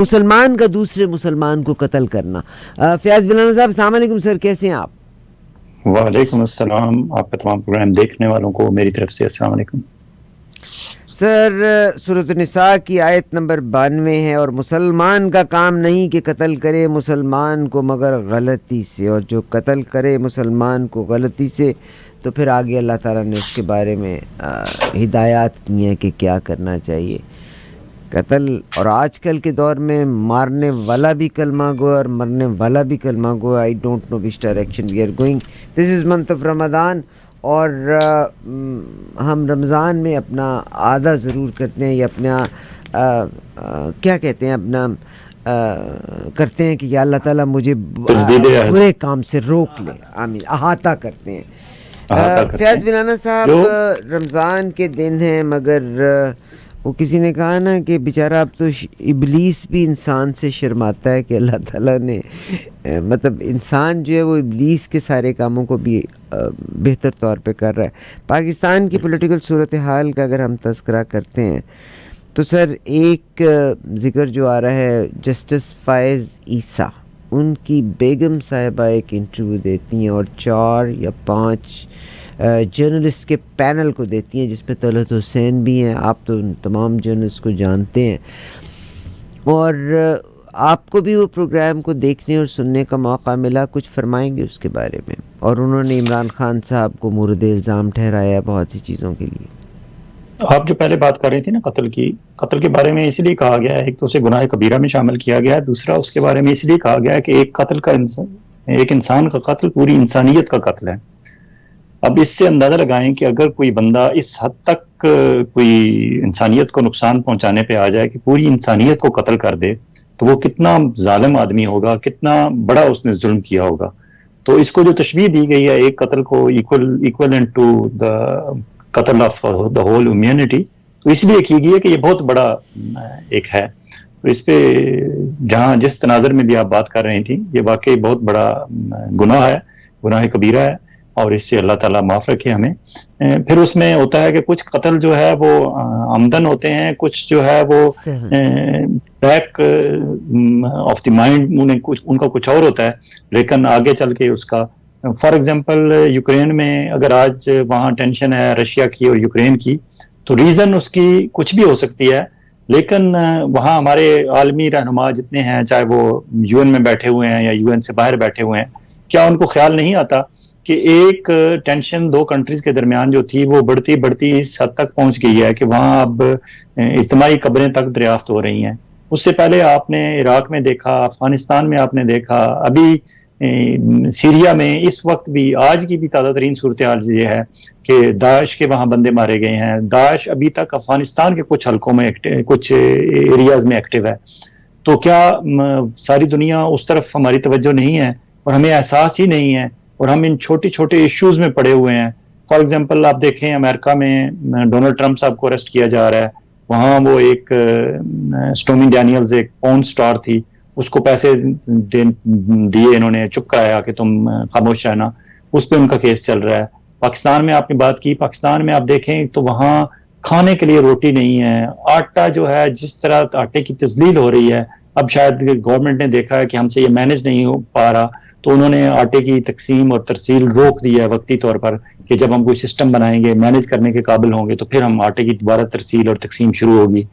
मुसलमान का दूसरे मुसलमान को कत्ल करना। फयाज बिलाना साहब, अस्सलाम वालेकुम सर, कैसे हैं आप? वालेकुम अस्सलाम। आपका तमाम प्रोग्राम देखने वालों को मेरी तरफ से अस्सलाम वालेकुम। सर, सूरत निसा की आयत नंबर 92 है, और मुसलमान का काम नहीं कि कत्ल करे मुसलमान को मगर गलती से, और जो कत्ल करे मुसलमान को गलती से तो फिर आगे अल्लाह ताला ने उसके बारे में हिदायत की हैं कि क्या करना चाहिए। कत्ल, और आजकल के दौर में मारने वाला भी कलमा गो और मरने वाला भी कलमा गो। I don't know which direction we are going. This is month of Ramzan, और हम रमज़ान में अपना आदा ज़रूर करते हैं, या अपना क्या कहते हैं, अपना करते हैं कि या अल्लाह ताला मुझे तजदीद बुरे काम से रोक ले, आमीन, अहाता करते हैं। अहाता करते फयाज हैं बिलाना जो साहब, रमज़ान के दिन हैं, मगर वो किसी ने कहा ना कि बेचारा अब तो इबलीस भी इंसान से शर्माता है कि अल्लाह ताला ने मतलब इंसान जो है वो इबलीस के सारे कामों को भी बेहतर तौर पे कर रहा है। पाकिस्तान की पॉलिटिकल सूरत हाल का अगर हम तज़किरा करते हैं तो सर, एक ज़िक्र जो आ रहा है, जस्टिस फ़ायज़ ईसा, उनकी बेगम साहिबा एक इंटरव्यू देती हैं और 4 या 5 जर्नलिस्ट के पैनल को देती हैं, जिसमें तलत हुसैन भी हैं। आप तो उन तमाम जर्नलिस्ट को जानते हैं, और आपको भी वो प्रोग्राम को देखने और सुनने का मौका मिला। कुछ फरमाएंगे उसके बारे में? और उन्होंने इमरान खान साहब को मुर्द इल्ज़ाम ठहराया बहुत सी चीज़ों के लिए। आप जो पहले बात कर रही थी ना कत्ल के बारे में इसलिए कहा गया है, एक तो उसे गुनाह कबीरा में शामिल किया गया है, दूसरा उसके बारे में इसलिए कहा गया है कि एक इंसान का कत्ल पूरी इंसानियत का कत्ल है। अब इससे अंदाजा लगाएं कि अगर कोई बंदा इस हद तक कोई इंसानियत को नुकसान पहुंचाने पे आ जाए कि पूरी इंसानियत को कत्ल कर दे, तो वो कितना जालिम आदमी होगा, कितना बड़ा उसने जुल्म किया होगा। तो इसको जो तशबीह दी गई है एक कत्ल को इक्वल टू द कत्ल ऑफ द होल ह्यूमैनिटी, तो इसलिए की गई है कि ये बहुत बड़ा एक है। तो इस पे जहां जिस तनाजर में भी आप बात कर रही थी, ये वाकई बहुत बड़ा गुनाह है, गुनाह कबीरा है, और इससे अल्लाह ताला माफ रखे हमें। फिर उसमें होता है कि कुछ कत्ल जो है वो आमदन होते हैं, कुछ जो है वो बैक ऑफ द माइंड, उनका कुछ और होता है, लेकिन आगे चल के उसका, फॉर एग्जांपल यूक्रेन में अगर आज वहाँ टेंशन है रशिया की और यूक्रेन की, तो रीजन उसकी कुछ भी हो सकती है, लेकिन वहाँ हमारे आलमी रहनुमा जितने हैं, चाहे वो यूएन में बैठे हुए हैं या यूएन से बाहर बैठे हुए हैं, क्या उनको ख्याल नहीं आता कि एक टेंशन दो कंट्रीज के दरमियान जो थी वो बढ़ती बढ़ती इस हद तक पहुंच गई है कि वहां अब इज्तिमाई कब्रें तक दरियाफ्त हो रही हैं। उससे पहले आपने इराक में देखा, अफगानिस्तान में आपने देखा, अभी सीरिया में इस वक्त भी, आज की भी ताज़ा तरीन सूरत हाल ये है कि दाश के वहां बंदे मारे गए हैं। दाश अभी तक अफगानिस्तान के कुछ हलकों में कुछ एरियाज में एक्टिव है। तो क्या सारी दुनिया उस तरफ हमारी तवज्जो नहीं है और हमें एहसास ही नहीं है, और हम इन छोटे छोटे इश्यूज में पड़े हुए हैं? फॉर एग्जांपल आप देखें, अमेरिका में डोनाल्ड ट्रंप साहब को अरेस्ट किया जा रहा है, वहां वो एक स्टोमी डैनियल्स एक पॉर्न स्टार थी, उसको पैसे दिए इन्होंने, चुप कराया कि तुम खामोश रहना, उस पर उनका केस चल रहा है। पाकिस्तान में आपने बात की, पाकिस्तान में आप देखें तो वहां खाने के लिए रोटी नहीं है, आटा जो है जिस तरह आटे की तजलील हो रही है, अब शायद गवर्नमेंट ने देखा है कि हमसे ये मैनेज नहीं हो पा रहा, तो उन्होंने आटे की तकसीम और तरसील रोक दी है वक्ती तौर पर, कि जब हम कोई सिस्टम बनाएंगे, मैनेज करने के काबिल होंगे, तो फिर हम आटे की दोबारा तरसील और तकसीम शुरू होगी।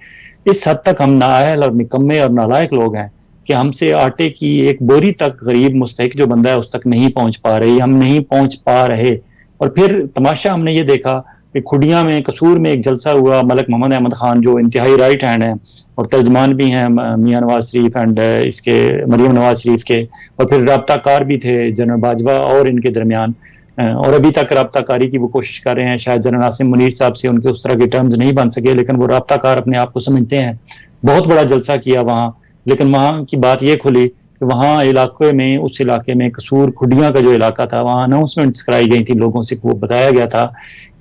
इस हद तक हम नाअहल और निकम्मे और नालायक लोग हैं कि हमसे आटे की एक बोरी तक गरीब मुस्तहिक जो बंदा है उस तक नहीं पहुंच पा रही, हम नहीं पहुंच पा रहे। और फिर तमाशा हमने ये देखा कि खुडिया में, कसूर में एक जलसा हुआ, मलक मोहम्मद अहमद खान जो इंतहाई राइट हैंड हैं और तर्जमान भी हैं मियाँ नवाज शरीफ एंड इसके मरियम नवाज शरीफ के, और फिर रब्ताकार भी थे जनरल बाजवा और इनके दरमियान, और अभी तक रब्ताकारी की वो कोशिश कर रहे हैं। शायद जनरल आसिम मुनीर साहब से उनके उस तरह के टर्म्स नहीं बन सके, लेकिन वो रब्ताकार अपने आप को समझते हैं। बहुत बड़ा जलसा किया वहाँ, लेकिन वहाँ की बात ये खुली कि वहाँ इलाके में, उस इलाके में कसूर खुडिया का जो इलाका था, वहाँ अनाउंसमेंट्स कराई गई थी लोगों से, वो बताया गया था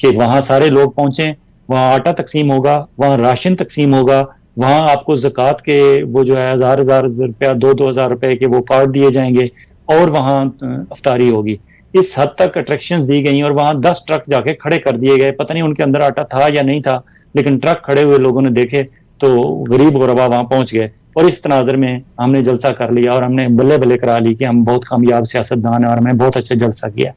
कि वहाँ सारे लोग पहुंचे, वहाँ आटा तकसीम होगा, वहाँ राशन तकसीम होगा, वहाँ आपको ज़कात के वो जो है हजार हजार रुपया, 2-2 हज़ार रुपए के वो कार्ड दिए जाएंगे, और वहाँ अफ्तारी होगी। इस हद तक अट्रैक्शंस दी गई, और वहाँ 10 ट्रक जाके खड़े कर दिए गए, पता नहीं उनके अंदर आटा था या नहीं था, लेकिन ट्रक खड़े हुए लोगों ने देखे तो गरीब गुरबा वहां पहुंच गए। और इस तनाजर में हमने जलसा कर लिया और हमने बल्ले बल्ले करा ली कि हम बहुत कामयाब सियासतदान हैं और हमने बहुत अच्छा जलसा किया।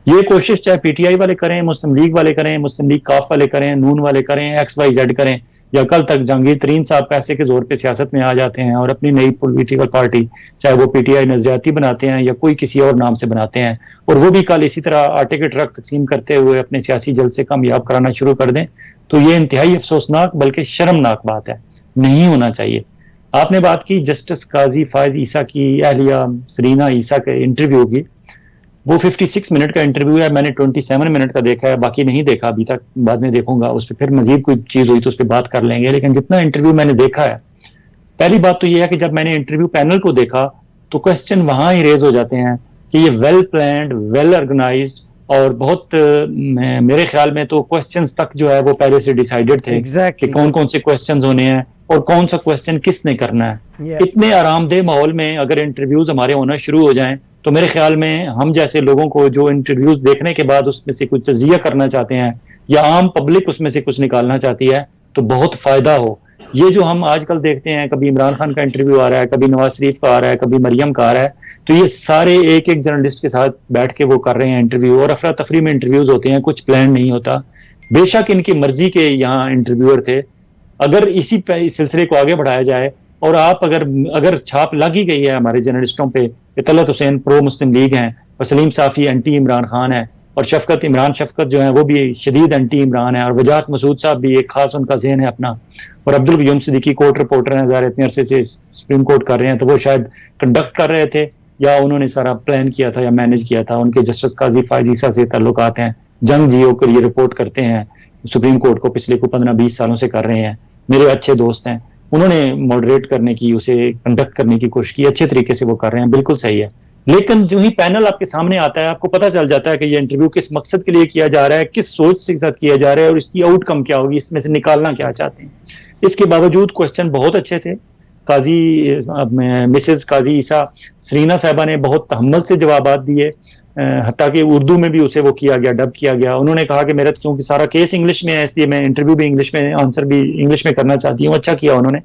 ये कोशिश चाहे पीटीआई वाले करें, मुस्लिम लीग वाले करें, मुस्लिम लीग काफ वाले करें, नून वाले करें, XYZ करें, या कल तक जहांगीर तरीन साहब पैसे के जोर पे सियासत में आ जाते हैं और अपनी नई पॉलिटिकल पार्टी चाहे वो पीटीआई नजरियाती बनाते हैं या कोई किसी और नाम से बनाते हैं, और वो भी कल इसी तरह आटे के ट्रक तकसीम करते हुए अपने सियासी जलसे कामयाब कराना शुरू कर दें, तो ये इंतहाई अफसोसनाक बल्कि शर्मनाक बात है, नहीं होना चाहिए। आपने बात की जस्टिस काजी फायज ईसा की अहलिया सरीना ईसा के इंटरव्यू की, वो 56 मिनट का इंटरव्यू है, मैंने 27 मिनट का देखा है, बाकी नहीं देखा अभी तक, बाद में देखूंगा, उस पर फिर मजीद कोई चीज हुई तो उस पर बात कर लेंगे। लेकिन जितना इंटरव्यू मैंने देखा है, पहली बात तो ये है कि जब मैंने इंटरव्यू पैनल को देखा तो क्वेश्चन वहां ही रेज हो जाते हैं कि ये वेल प्लान्ड, वेल ऑर्गेनाइज्ड, और बहुत मेरे ख्याल में तो क्वेश्चंस तक जो है वो पहले से डिसाइडेड थे कि कौन कौन से क्वेश्चंस होने हैं और कौन सा क्वेश्चन किसने करना है। इतने आरामदेह माहौल में अगर इंटरव्यूज हमारे होना शुरू हो जाएं तो मेरे ख्याल में हम जैसे लोगों को जो इंटरव्यूज देखने के बाद उसमें से कुछ तजिया करना चाहते हैं या आम पब्लिक उसमें से कुछ निकालना चाहती है तो बहुत फायदा हो। ये जो हम आजकल देखते हैं, कभी इमरान खान का इंटरव्यू आ रहा है, कभी नवाज शरीफ का आ रहा है, कभी मरियम का आ रहा है, तो ये सारे एक एक जर्नलिस्ट के साथ बैठ के वो कर रहे हैं इंटरव्यू, और अफरा तफरी में इंटरव्यूज होते हैं, कुछ प्लान नहीं होता। बेशक इनकी मर्जी के यहाँ इंटरव्यूअर थे, अगर इसी सिलसिले को आगे बढ़ाया जाए और आप अगर छाप लगी गई है हमारे जर्नलिस्टों पे कि तलत हुसैन प्रो मुस्लिम लीग हैं और सलीम साफी एंटी इमरान खान है और इमरान शफकत जो है वो भी शदीद एंटी इमरान है, और वजाहत मसूद साहब भी एक खास उनका ज़हन है अपना, और अब्दुल क़य्यूम सिद्दीकी कोर्ट रिपोर्टर हैं, ज़ाहिर इतने अरसे से सुप्रीम कोर्ट कर रहे हैं, तो वो शायद कंडक्ट कर रहे थे या उन्होंने सारा प्लान किया था या मैनेज किया था। उनके जस्टिस काजी फायज ईसा से ताल्लुकात हैं, जंग जी होकर ये रिपोर्ट करते हैं सुप्रीम कोर्ट को, पिछले को 15-20 सालों से कर रहे हैं, मेरे अच्छे दोस्त हैं, उन्होंने मॉडरेट करने की, उसे कंडक्ट करने की कोशिश की, अच्छे तरीके से वो कर रहे हैं, बिल्कुल सही है। लेकिन जो ही पैनल आपके सामने आता है आपको पता चल जाता है कि ये इंटरव्यू किस मकसद के लिए किया जा रहा है, किस सोच के साथ किया जा रहा है और इसकी आउटकम क्या होगी, इसमें से निकालना क्या चाहते हैं। इसके बावजूद क्वेश्चन बहुत अच्छे थे। मिसेज काजी ईसा सरीना साहबा ने बहुत तहम्मुल से जवाबात दिए, हत्ता कि उर्दू में भी उसे वो किया गया, डब किया गया। उन्होंने कहा कि मेरा क्योंकि सारा केस इंग्लिश में है इसलिए मैं इंटरव्यू भी इंग्लिश में, आंसर भी इंग्लिश में करना चाहती हूँ। अच्छा किया उन्होंने।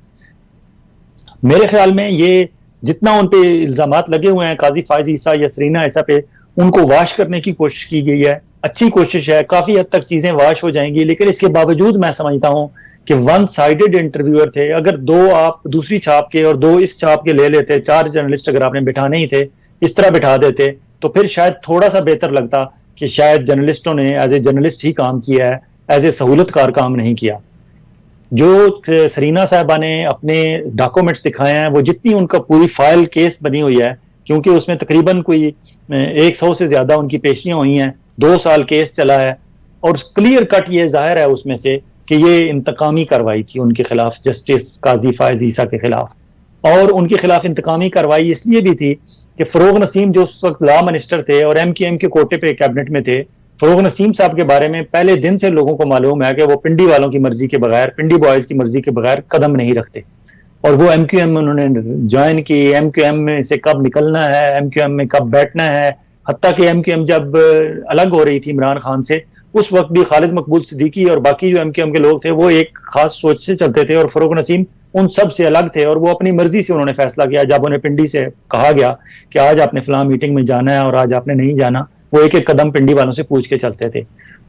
मेरे ख्याल में ये जितना उन पे इल्जामात लगे हुए हैं काजी फायज ईसा या सरीना ईसा पे, उनको वाश करने की कोशिश की गई है, अच्छी कोशिश है, काफी हद तक चीजें वाश हो जाएंगी। लेकिन इसके बावजूद मैं समझता हूं कि वन साइडेड इंटरव्यूअर थे। अगर दो आप दूसरी छाप के और दो इस छाप के ले लेते, 4 जर्नलिस्ट अगर आपने बिठाने ही थे, इस तरह बिठा देते तो फिर शायद थोड़ा सा बेहतर लगता कि शायद जर्नलिस्टों ने एज ए जर्नलिस्ट ही काम किया है, एज ए सहूलतकार काम नहीं किया। जो सरीना साहबा ने अपने डॉक्यूमेंट्स दिखाए हैं, वो जितनी उनका पूरी फाइल केस बनी हुई है, क्योंकि उसमें तकरीबन कोई 100 से ज्यादा उनकी पेशियां हुई हैं, 2 साल केस चला है, और क्लियर कट ये जाहिर है उसमें से कि ये इंतकामी कार्रवाई थी उनके खिलाफ, जस्टिस काजी फायज ईसा के खिलाफ। और उनके खिलाफ इंतकामी कार्रवाई इसलिए भी थी कि फरोग नसीम जो उस वक्त लॉ मिनिस्टर थे और MQM के कोटे पे कैबिनेट में थे, फरोग नसीम साहब के बारे में पहले दिन से लोगों को मालूम है कि वो पिंडी वालों की मर्जी के बगैर, पिंडी बॉयज की मर्जी के बगैर कदम नहीं रखते। और वो MQM में उन्होंने ज्वाइन की, MQM में से कब निकलना है, MQM में कब बैठना है, हत्ता कि MQM जब अलग हो रही थी इमरान खान से, उस वक्त भी खालिद मकबूल सिद्दीकी और बाकी जो MQM के लोग थे वो एक खास सोच से चलते थे, और फरोग नसीम उन सब से अलग थे, और वो अपनी मर्जी से उन्होंने फैसला किया। जब उन्हें पिंडी से कहा गया कि आज आपने फलां मीटिंग में जाना है और आज आपने नहीं जाना, वो एक एक कदम पिंडी वालों से पूछ के चलते थे।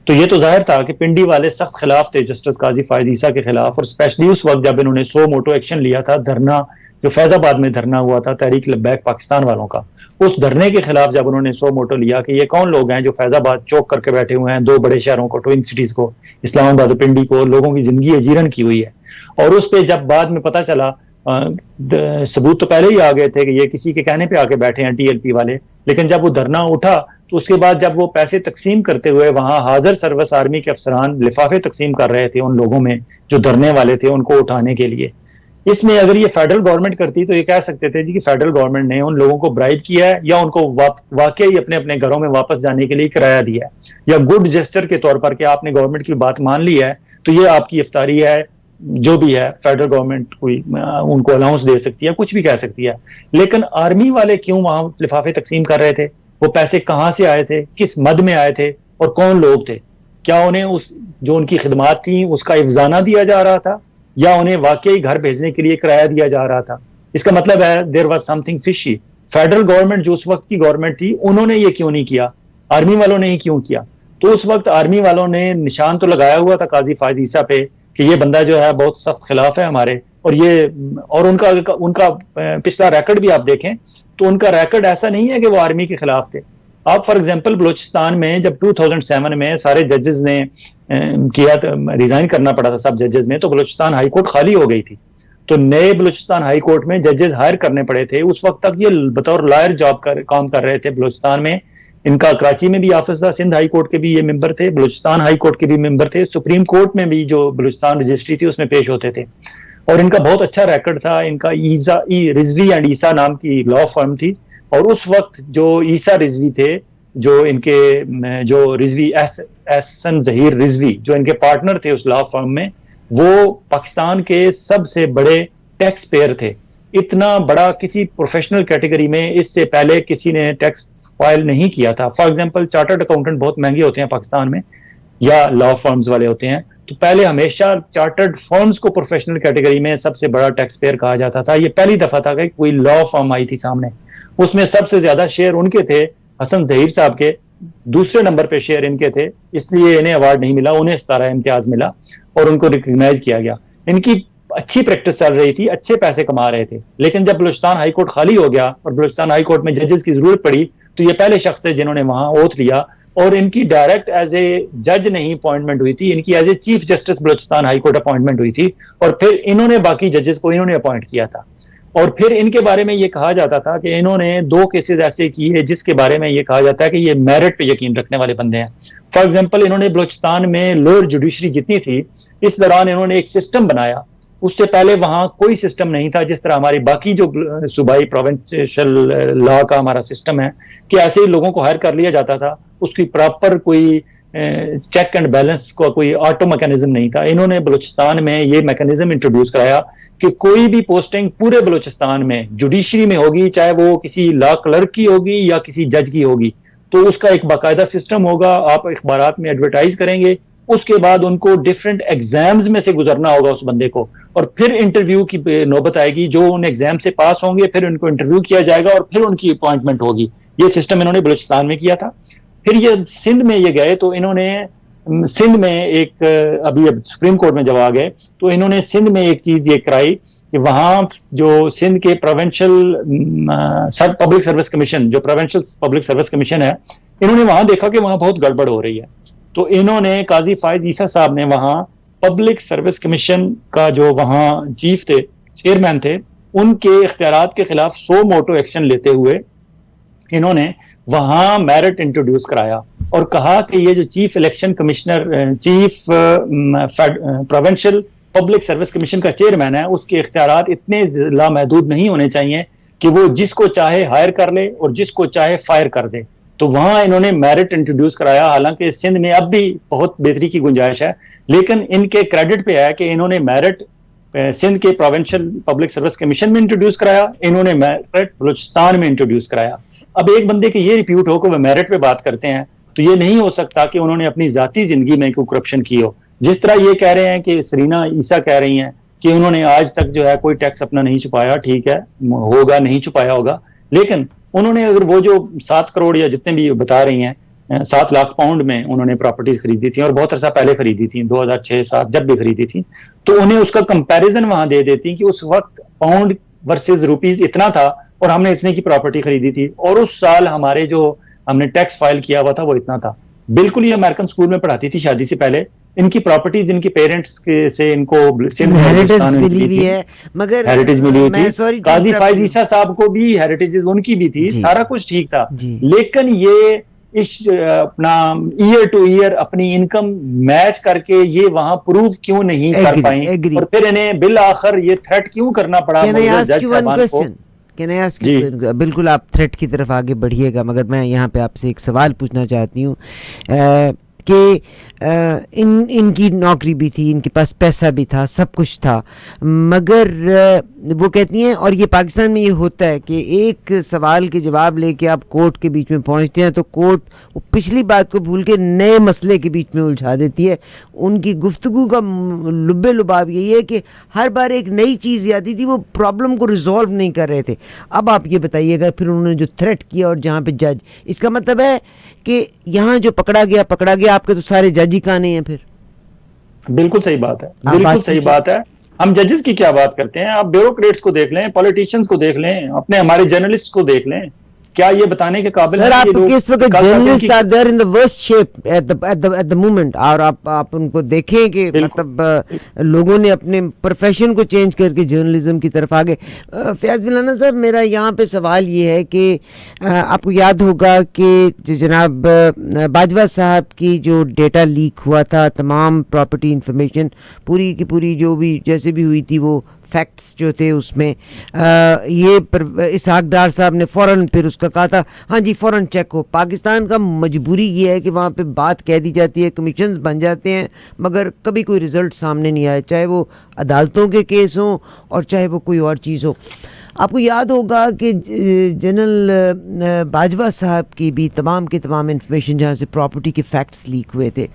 तो ये तो जाहिर था कि पिंडी वाले सख्त खिलाफ थे जस्टिस काजी फायज ईसा के खिलाफ, और स्पेशली उस वक्त जब इन्होंने 100 मोटो एक्शन लिया था, धरना जो फैजाबाद में धरना हुआ था तहरीक लब्बैक पाकिस्तान वालों का, उस धरने के खिलाफ जब उन्होंने 100 मोटो लिया कि ये कौन लोग हैं जो फैजाबाद चौक करके बैठे हुए हैं, 2 बड़े शहरों को, ट्विन सिटीज को, इस्लामाबाद और पिंडी को, लोगों की जिंदगी अजीरन की हुई है। और उस पर जब बाद में पता चला, सबूत तो पहले ही आ गए थे कि ये किसी के कहने पे आके बैठे हैं TLP वाले, लेकिन जब वो धरना उठा तो उसके बाद जब वो पैसे तकसीम करते हुए वहां हाजिर सर्विस आर्मी के अफसरान लिफाफे तकसीम कर रहे थे उन लोगों में जो धरने वाले थे उनको उठाने के लिए, इसमें अगर ये फेडरल गवर्नमेंट करती तो ये कह सकते थे जी कि फेडरल गवर्नमेंट ने उन लोगों को ब्राइब किया है या उनको वाकई अपने अपने घरों में वापस जाने के लिए किराया दिया है, या गुड जेस्चर के तौर पर कि आपने गवर्नमेंट की बात मान ली है तो ये आपकी इफ्तारी है, जो भी है फेडरल गवर्नमेंट कोई उनको अलाउंस दे सकती है, कुछ भी कह सकती है। लेकिन आर्मी वाले क्यों वहां लिफाफे तकसीम कर रहे थे? वो पैसे कहां से आए थे, किस मद में आए थे और कौन लोग थे? क्या उन्हें उस जो उनकी खिदमात थी उसका इफ्जाना दिया जा रहा था, या उन्हें वाकई घर भेजने के लिए किराया दिया जा रहा था? इसका मतलब है there was something fishy. Federal government जो उस वक्त की गवर्नमेंट थी, उन्होंने ये क्यों नहीं किया, आर्मी वालों ने ही क्यों किया? तो उस वक्त आर्मी वालों ने निशान तो लगाया हुआ था काजी फायज ईसा पे कि ये बंदा जो है बहुत सख्त खिलाफ है हमारे, और ये और उनका उनका पिछला रैकेट भी आप देखें तो उनका रैकेट ऐसा नहीं है कि वो आर्मी के खिलाफ थे। आप फॉर एग्जांपल बलूचिस्तान में जब 2007 में सारे जजेस ने किया, रिजाइन करना पड़ा था सब जजेस में, तो बलूचिस्तान हाई कोर्ट खाली हो गई थी। तो नए बलूचिस्तान हाई कोर्ट में जजेस हायर करने पड़े थे। उस वक्त तक ये बतौर लॉयर काम कर रहे थे बलूचिस्तान में। इनका कराची में भी ऑफिस था, सिंध हाई कोर्ट के भी ये मेंबर थे, बलूचिस्तान हाई कोर्ट के भी मेंबर थे, सुप्रीम कोर्ट में भी जो बलूचिस्तान रजिस्ट्री थी उसमें पेश होते थे, और इनका बहुत अच्छा रैकेट था। इनका रिजवी एंड ईसा नाम की लॉ फर्म थी, और उस वक्त जो ईसा रिजवी थे, जो इनके जो रिजवी एहसन जहीर रिजवी जो इनके पार्टनर थे उस लॉ फर्म में, वो पाकिस्तान के सबसे बड़े टैक्स पेयर थे। इतना बड़ा किसी प्रोफेशनल कैटेगरी में इससे पहले किसी ने टैक्स फाइल नहीं किया था। फॉर एग्जांपल चार्टर्ड अकाउंटेंट बहुत महंगे होते हैं पाकिस्तान में, या लॉ फर्म्स वाले होते हैं, तो पहले हमेशा चार्टर्ड फर्म्स को प्रोफेशनल कैटेगरी में सबसे बड़ा टैक्स पेयर कहा जाता था। ये पहली दफा था कि कोई लॉ फर्म आई थी सामने, उसमें सबसे ज्यादा शेयर उनके थे, हसन जहीर साहब के। दूसरे नंबर पे शेयर इनके थे, इसलिए इन्हें अवार्ड नहीं मिला, उन्हें 17 इम्तियाज मिला और उनको रिकग्नाइज किया गया। इनकी अच्छी प्रैक्टिस चल रही थी, अच्छे पैसे कमा रहे थे, लेकिन जब बलूचिस्तान हाई कोर्ट खाली हो गया और बलूचिस्तान हाई कोर्ट में जजेस की जरूरत पड़ी, तो ये पहले शख्स थे जिन्होंने वहां ओथ लिया, और इनकी डायरेक्ट एज ए जज नहीं अपॉइंटमेंट हुई थी, इनकी as a chief justice Balochistan high court appointment हुई थी, और फिर इन्होंने बाकी जजेस को इन्होंने अपॉइंट किया था। और फिर इनके बारे में ये कहा जाता था कि इन्होंने 2 केसेस ऐसे किए जिसके बारे में ये कहा जाता है कि ये मेरिट पे यकीन रखने वाले बंदे हैं। फॉर एग्जांपल, इन्होंने बलूचिस्तान में लोअर जुडिशरी जितनी थी, इस दौरान इन्होंने एक सिस्टम बनाया। उससे पहले वहां कोई सिस्टम नहीं था, जिस तरह हमारी बाकी जो सूबाई प्रोविंशियल लॉ का हमारा सिस्टम है कि ऐसे ही लोगों को हायर कर लिया जाता था, उसकी प्रॉपर कोई चेक एंड बैलेंस का कोई ऑटो मैकेनिज्म नहीं था। इन्होंने बलूचिस्तान में ये मैकेनिज्म इंट्रोड्यूस कराया कि कोई भी पोस्टिंग पूरे बलूचिस्तान में जुडिशरी में होगी, चाहे वो किसी लॉ क्लर्क की होगी या किसी जज की होगी, तो उसका एक बाकायदा सिस्टम होगा। आप अखबारात में एडवर्टाइज करेंगे, उसके बाद उनको डिफरेंट एग्जाम्स में से गुजरना होगा उस बंदे को, और फिर इंटरव्यू की नौबत आएगी। जो उन एग्जाम से पास होंगे फिर उनको इंटरव्यू किया जाएगा और फिर उनकी अपॉइंटमेंट होगी। ये सिस्टम इन्होंने बलूचिस्तान में किया था। फिर ये सिंध में ये गए तो इन्होंने सिंध में एक, अभी अब सुप्रीम कोर्ट में जब आ गए तो इन्होंने सिंध में एक चीज ये कराई कि वहां जो सिंध के प्रोविंशियल पब्लिक सर्विस कमीशन, जो प्रोविंशियल पब्लिक सर्विस कमीशन है, इन्होंने वहां देखा कि वहां बहुत गड़बड़ हो रही है। तो इन्होंने काजी फायज ईसा साहब ने वहां पब्लिक सर्विस कमीशन का जो वहां चीफ थे, चेयरमैन थे, उनके इख्तियारात के खिलाफ 100 मोटो एक्शन लेते हुए इन्होंने वहां मेरिट इंट्रोड्यूस कराया और कहा कि ये जो chief election commissioner, chief provincial public service commission का चेयरमैन है, उसके इख्तियारात इतने लामहदूद नहीं होने चाहिए कि वो जिसको चाहे हायर कर ले और जिसको चाहे फायर कर दे। तो वहां इन्होंने मेरिट इंट्रोड्यूस कराया। हालांकि सिंध में अब भी बहुत बेहतरी की गुंजाइश है, लेकिन इनके क्रेडिट पे है कि इन्होंने मेरिट सिंध के प्रोविंशियल पब्लिक सर्विस कमीशन में इंट्रोड्यूस कराया, इन्होंने मेरिट बलूचिस्तान में इंट्रोड्यूस कराया। अब एक बंदे की ये रिप्यूट हो कि वह मेरिट पे बात करते हैं, तो ये नहीं हो सकता कि उन्होंने अपनी जाती जिंदगी में कोई करप्शन की हो। जिस तरह ये कह रहे हैं कि सरीना ईसा कह रही हैं कि उन्होंने आज तक जो है कोई टैक्स अपना नहीं छुपाया, ठीक है, होगा, नहीं छुपाया होगा, लेकिन उन्होंने अगर वो जो 7 करोड़ या जितने भी बता रही हैं 7 लाख पाउंड में उन्होंने प्रॉपर्टीज खरीदी थी, और बहुत अर्सा पहले खरीदी थी, 2006-07 जब भी खरीदी थी, तो उन्हें उसका कंपैरिजन वहां दे देती कि उस वक्त पाउंड वर्सेस रुपीज इतना था और हमने इतने की प्रॉपर्टी खरीदी थी, और उस साल हमारे जो हमने टैक्स फाइल किया हुआ था वो इतना था। बिल्कुल ये अमेरिकन स्कूल में पढ़ाती थी शादी से पहले। इनकी प्रॉपर्टीज इनके पेरेंट्स के से इनको हेरिटेज मिली हुई है, मगर हेरिटेज मिली हुई थी। सॉरी, काजी फायज ईसा साहब को भी हेरिटेज उनकी भी थी, सारा कुछ ठीक था, लेकिन ये इस अपना ईयर टू ईयर अपनी इनकम मैच करके ये वहां प्रूव क्यों नहीं कर पाई, और फिर इन्हें बिल आखिर ये थ्रेट क्यों करना पड़ा जज साहबान को। Can I ask you? बिल्कुल, आप थ्रेट की तरफ आगे बढ़िएगा, मगर मैं यहाँ पे आपसे एक सवाल पूछना चाहती हूँ। इनकी नौकरी भी थी, इनके पास पैसा भी था, सब कुछ था, मगर वो कहती हैं, और ये पाकिस्तान में ये होता है कि एक सवाल के जवाब लेके आप कोर्ट के बीच में पहुंचते हैं तो कोर्ट वो पिछली बात को भूल के नए मसले के बीच में उलझा देती है। उनकी गुफ्तगू का लुब्बे लुबाब यही है कि हर बार एक नई चीज़ आती थी, वो प्रॉब्लम को रिजॉल्व नहीं कर रहे थे। अब आप ये बताइएगा, फिर उन्होंने जो थ्रेट किया और जहाँ पे जज, इसका मतलब है कि यहाँ जो पकड़ा गया, आपके तो सारे जज ही काने हैं फिर। बिल्कुल सही बात है, बिल्कुल सही बात है। हम जजेस की क्या बात करते हैं, आप ब्यूरोक्रेट्स को देख लें, पॉलिटिशियंस को देख लें, अपने हमारे जर्नलिस्ट को देख लें, क्या ये बताने के काबिल सर आप किस वक्त journalist are there in the worst shape at the moment, और आप उनको देखें कि मतलब लोगों ने अपने प्रोफेशन को चेंज करके जर्नलिज्म की तरफ आगे। फयाज मिलाना साहब, मेरा यहाँ पे सवाल ये है कि आपको याद होगा कि जो जनाब बाजवा साहब की जो डेटा लीक हुआ था, तमाम प्रॉपर्टी इंफॉर्मेशन पूरी की पूरी जो भी जैसे भी हुई थी, वो फैक्ट्स जो थे उसमें ये इसहाक डार साहब ने फ़ौरन फिर उसका कहा था हाँ जी फ़ौरन चेक हो। पाकिस्तान का मजबूरी ये है कि वहाँ पे बात कह दी जाती है, कमीशंस बन जाते हैं, मगर कभी कोई रिज़ल्ट सामने नहीं आया, चाहे वो अदालतों के केस हों और चाहे वो कोई और चीज़ हो। आपको याद होगा कि जनरल बाजवा साहब की भी तमाम के तमाम इंफॉर्मेशन जहाँ से प्रॉपर्टी के फैक्ट्स लीक हुए थे,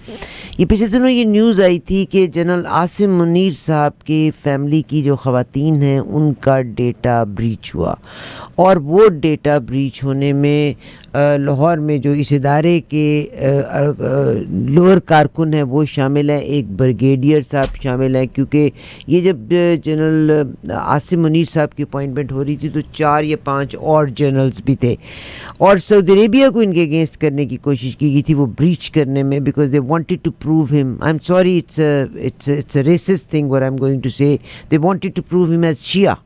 ये पिछले दिनों ये न्यूज़ आई थी कि जनरल आसिम मुनीर साहब के फैमिली की जो ख़वातीन हैं उनका डेटा ब्रीच हुआ, और वो डेटा ब्रीच होने में लाहौर में जो इस इदारे के लोअर कारकुन हैं वो शामिल हैं, एक ब्रिगेडियर साहब शामिल हैं, क्योंकि ये जब जनरल आसिम मुनीर साहब की अपॉइंटमेंट हो रही थी तो 4 या 5 और जनरल्स भी थे, और सऊदी अरेबिया को इनके अगेंस्ट करने की कोशिश की गई थी वो ब्रीच करने में, because they wanted to prove him, I am sorry it's a racist thing what I am going to say, they wanted to prove him as Shia.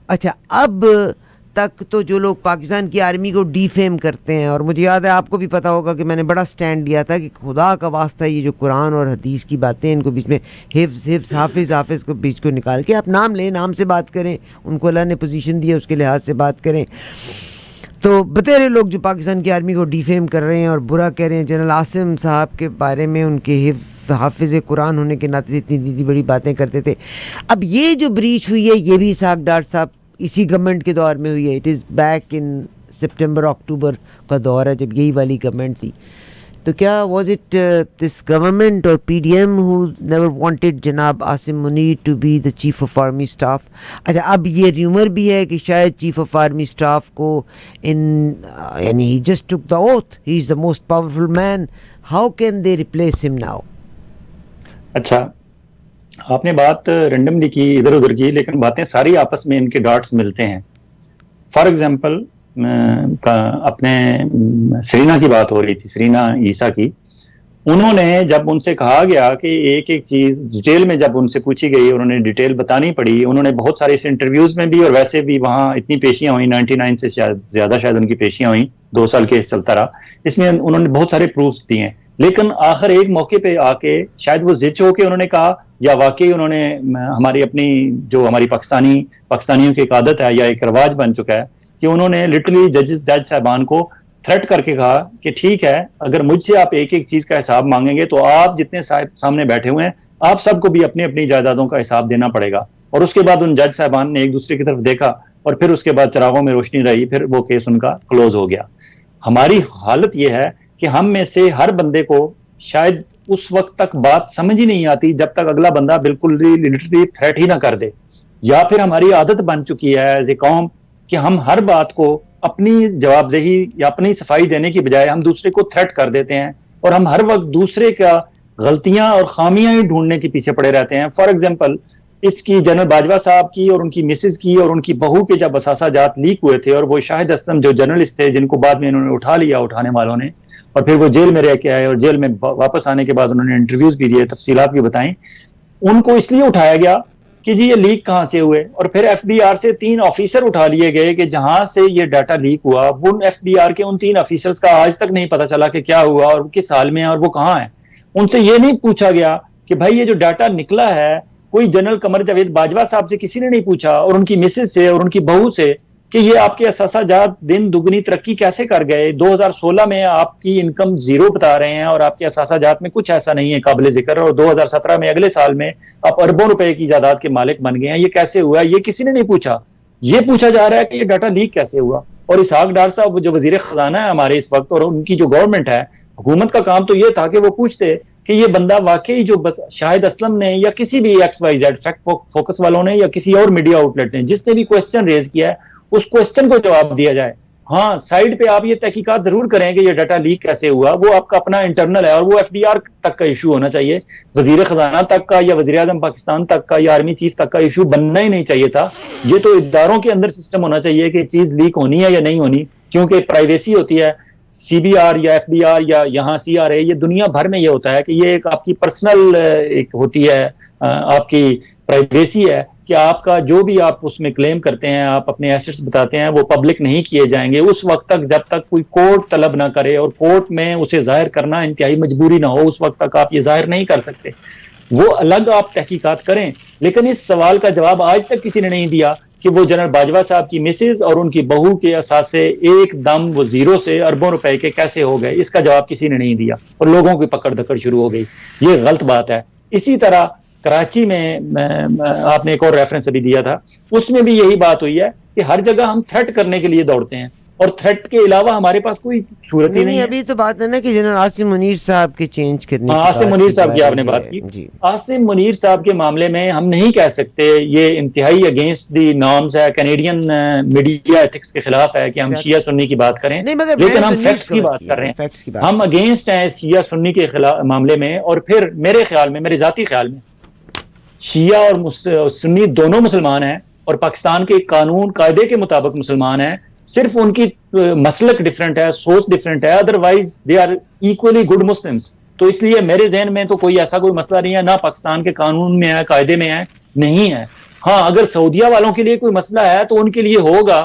अच्छा, अब तक तो जो लोग पाकिस्तान की आर्मी को डिफेम करते हैं, और मुझे याद है आपको भी पता होगा कि मैंने बड़ा स्टैंड लिया था कि खुदा का वास्ता ये जो कुरान और हदीस की बातें इनको बीच में हिफ्ज़ हाफिज़ को बीच को निकाल के आप नाम लें, नाम से बात करें, उनको अल्लाह ने पोजीशन दी है उसके लिहाज से बात करें। तो बतेरे लोग जो पाकिस्तान की आर्मी को डिफेम कर रहे हैं और बुरा कह रहे हैं जनरल आसिम साहब के बारे में, उनके हाफिज़ कुरान होने के नाते इतनी बड़ी बातें करते थे। अब ये जो ब्रीच हुई है ये भी इसहाक डार साहब इसी गवर्नमेंट के दौर में हुई है, इट इज़ बैक इन सितंबर अक्टूबर का दौर है जब यही वाली गवर्नमेंट थी। तो क्या वाज इट दिस गवर्नमेंट और पीडीएम हु नेवर वांटेड जनाब Asim Munir to be the chief of army staff? अच्छा, अब ये र्यूमर भी है कि शायद चीफ ऑफ आर्मी स्टाफ को यानी he just took the oath, he is the most powerful man, how can they replace him now? अच्छा, आपने बात रेंडमली की, इधर उधर की, लेकिन बातें सारी आपस में इनके डॉट्स मिलते हैं। फॉर एग्जांपल अपने सरीना की बात हो रही थी, सरीना ईसा की, उन्होंने जब उनसे कहा गया कि एक एक चीज जेल में जब उनसे पूछी गई, उन्होंने डिटेल बतानी पड़ी, उन्होंने बहुत सारे इस इंटरव्यूज में भी और वैसे भी वहां इतनी पेशियां हुई, 99 से ज्यादा शायद उनकी पेशियां हुई, 2 साल केस चलता रहा, इसमें उन्होंने बहुत सारे प्रूफ्स दिए हैं, लेकिन आखिर एक मौके पे आके शायद वो जिद होके उन्होंने कहा, या वाकई उन्होंने हमारी अपनी जो हमारी पाकिस्तानियों की एक आदत है या एक रवाज बन चुका है कि उन्होंने लिटरली जज साहबान को थ्रेट करके कहा कि ठीक है, अगर मुझसे आप एक एक चीज का हिसाब मांगेंगे तो आप जितने सामने बैठे हुए हैं आप सबको भी अपनी अपनी जायदादों का हिसाब देना पड़ेगा। और उसके बाद उन जज साहबान ने एक दूसरे की तरफ देखा और फिर उसके बाद चिरागों में रोशनी रही, फिर वो केस उनका क्लोज हो गया। हमारी हालत यह है कि हम में से हर बंदे को शायद उस वक्त तक बात समझ ही नहीं आती जब तक अगला बंदा बिल्कुल लिटरली थ्रेट ही ना कर दे, या फिर हमारी आदत बन चुकी है एज ए कौम कि हम हर बात को अपनी जवाबदेही या अपनी सफाई देने की बजाय हम दूसरे को थ्रेट कर देते हैं, और हम हर वक्त दूसरे का गलतियां और खामियां ही ढूंढने के पीछे पड़े रहते हैं। फॉर एग्जाम्पल, इसकी जनरल बाजवा साहब की और उनकी मिसेज की और उनकी बहू के जब असासा जात लीक हुए थे, और वो शाहिद असलम जो जर्नलिस्ट थे जिनको बाद में इन्होंने उठा लिया उठाने वालों ने, और फिर वो जेल में रह के आए और जेल में वापस आने के बाद उन्होंने इंटरव्यूज भी दिए, तफसीलात भी बताई, उनको इसलिए उठाया गया कि जी ये लीक कहां से हुए, और फिर एफबीआर से 3 ऑफिसर उठा लिए गए कि जहां से ये डाटा लीक हुआ वो एफबीआर के उन 3 ऑफिसर्स का आज तक नहीं पता चला कि क्या हुआ और किस हाल में है और वो कहां है। उनसे ये नहीं पूछा गया कि भाई ये जो डाटा निकला है, कोई जनरल कमर जावेद बाजवा साहब से किसी ने नहीं पूछा, और उनकी मिसेज से और उनकी बहू से कि ये आपके असासाजात दिन दुगनी तरक्की कैसे कर गए। 2016 में आपकी इनकम जीरो बता रहे हैं और आपके असासाजात में कुछ ऐसा नहीं है काबिल जिक्र, और 2017 में अगले साल में आप अरबों रुपए की जायदाद के मालिक बन गए हैं। ये कैसे हुआ? ये किसी ने नहीं पूछा। ये पूछा जा रहा है कि ये डाटा लीक कैसे हुआ। और इसहाक डार साहब जो वजीर खजाना है हमारे इस वक्त, और उनकी जो गवर्नमेंट है, हुकूमत का काम तो ये था कि वो पूछते कि ये बंदा वाकई जो शाहिद असलम ने या किसी भी XYZ फैक्ट फोकस वालों ने या किसी और मीडिया आउटलेट ने जिसने भी क्वेश्चन रेज किया है, उस क्वेश्चन को जवाब दिया जाए। हाँ, साइड पे आप ये तहकीकात जरूर करें कि ये डाटा लीक कैसे हुआ, वो आपका अपना इंटरनल है और वो FDR तक का इशू होना चाहिए, वजीर खजाना तक का या वजीर आजम पाकिस्तान तक का या आर्मी चीफ तक का इशू बनना ही नहीं चाहिए था। ये तो इदारों के अंदर सिस्टम होना चाहिए कि चीज लीक होनी है या नहीं होनी, क्योंकि प्राइवेसी होती है। CBR या FDR या यहाँ CRA, ये दुनिया भर में ये होता है कि ये एक आपकी पर्सनल एक होती है, आपकी प्राइवेसी है कि आपका जो भी आप उसमें क्लेम करते हैं, आप अपने एसेट्स बताते हैं, वो पब्लिक नहीं किए जाएंगे उस वक्त तक जब तक कोई कोर्ट तलब ना करे और कोर्ट में उसे जाहिर करना इंतहाई मजबूरी ना हो, उस वक्त तक आप ये जाहिर नहीं कर सकते। वो अलग आप तहकीकात करें। लेकिन इस सवाल का जवाब आज तक किसी ने नहीं दिया कि वो जनरल बाजवा साहब की मिसेज और उनकी बहू के असासे एकदम वो जीरो से अरबों रुपए के कैसे हो गए, इसका जवाब किसी ने नहीं दिया और लोगों की पकड़ दकड़ शुरू हो गई। ये गलत बात है। इसी तरह कराची में आपने एक और रेफरेंस अभी दिया था, उसमें भी यही बात हुई है कि हर जगह हम थ्रेट करने के लिए दौड़ते हैं और थ्रेट के अलावा हमारे पास कोई सूरत ही नहीं है। अभी तो बात है ना कि जनरल आसिम मुनीर साहब के चेंज करने की आसिम मुनीर साहब की आपने बात की। आसिम मुनीर साहब के मामले में हम नहीं कह सकते, ये इंतहाई अगेंस्ट दी नॉर्म्स है, कैनेडियन मीडिया एथिक्स के खिलाफ है कि हम शिया सुन्नी की बात करें, लेकिन हम फैक्ट्स की बात कर रहे हैं। हम अगेंस्ट हैं शिया सुन्नी के खिलाफ मामले में। और फिर मेरे ख्याल में, मेरे जाती ख्याल में, शिया और सुन्नी दोनों मुसलमान हैं और पाकिस्तान के कानून कायदे के मुताबिक मुसलमान हैं। सिर्फ उनकी मसलक डिफरेंट है, सोच डिफरेंट है, otherwise they are equally good Muslims. तो इसलिए मेरे जहन में तो कोई ऐसा कोई मसला नहीं है, ना पाकिस्तान के कानून में है, कायदे में है, नहीं है। हाँ, अगर सऊदिया वालों के लिए कोई मसला है तो उनके लिए होगा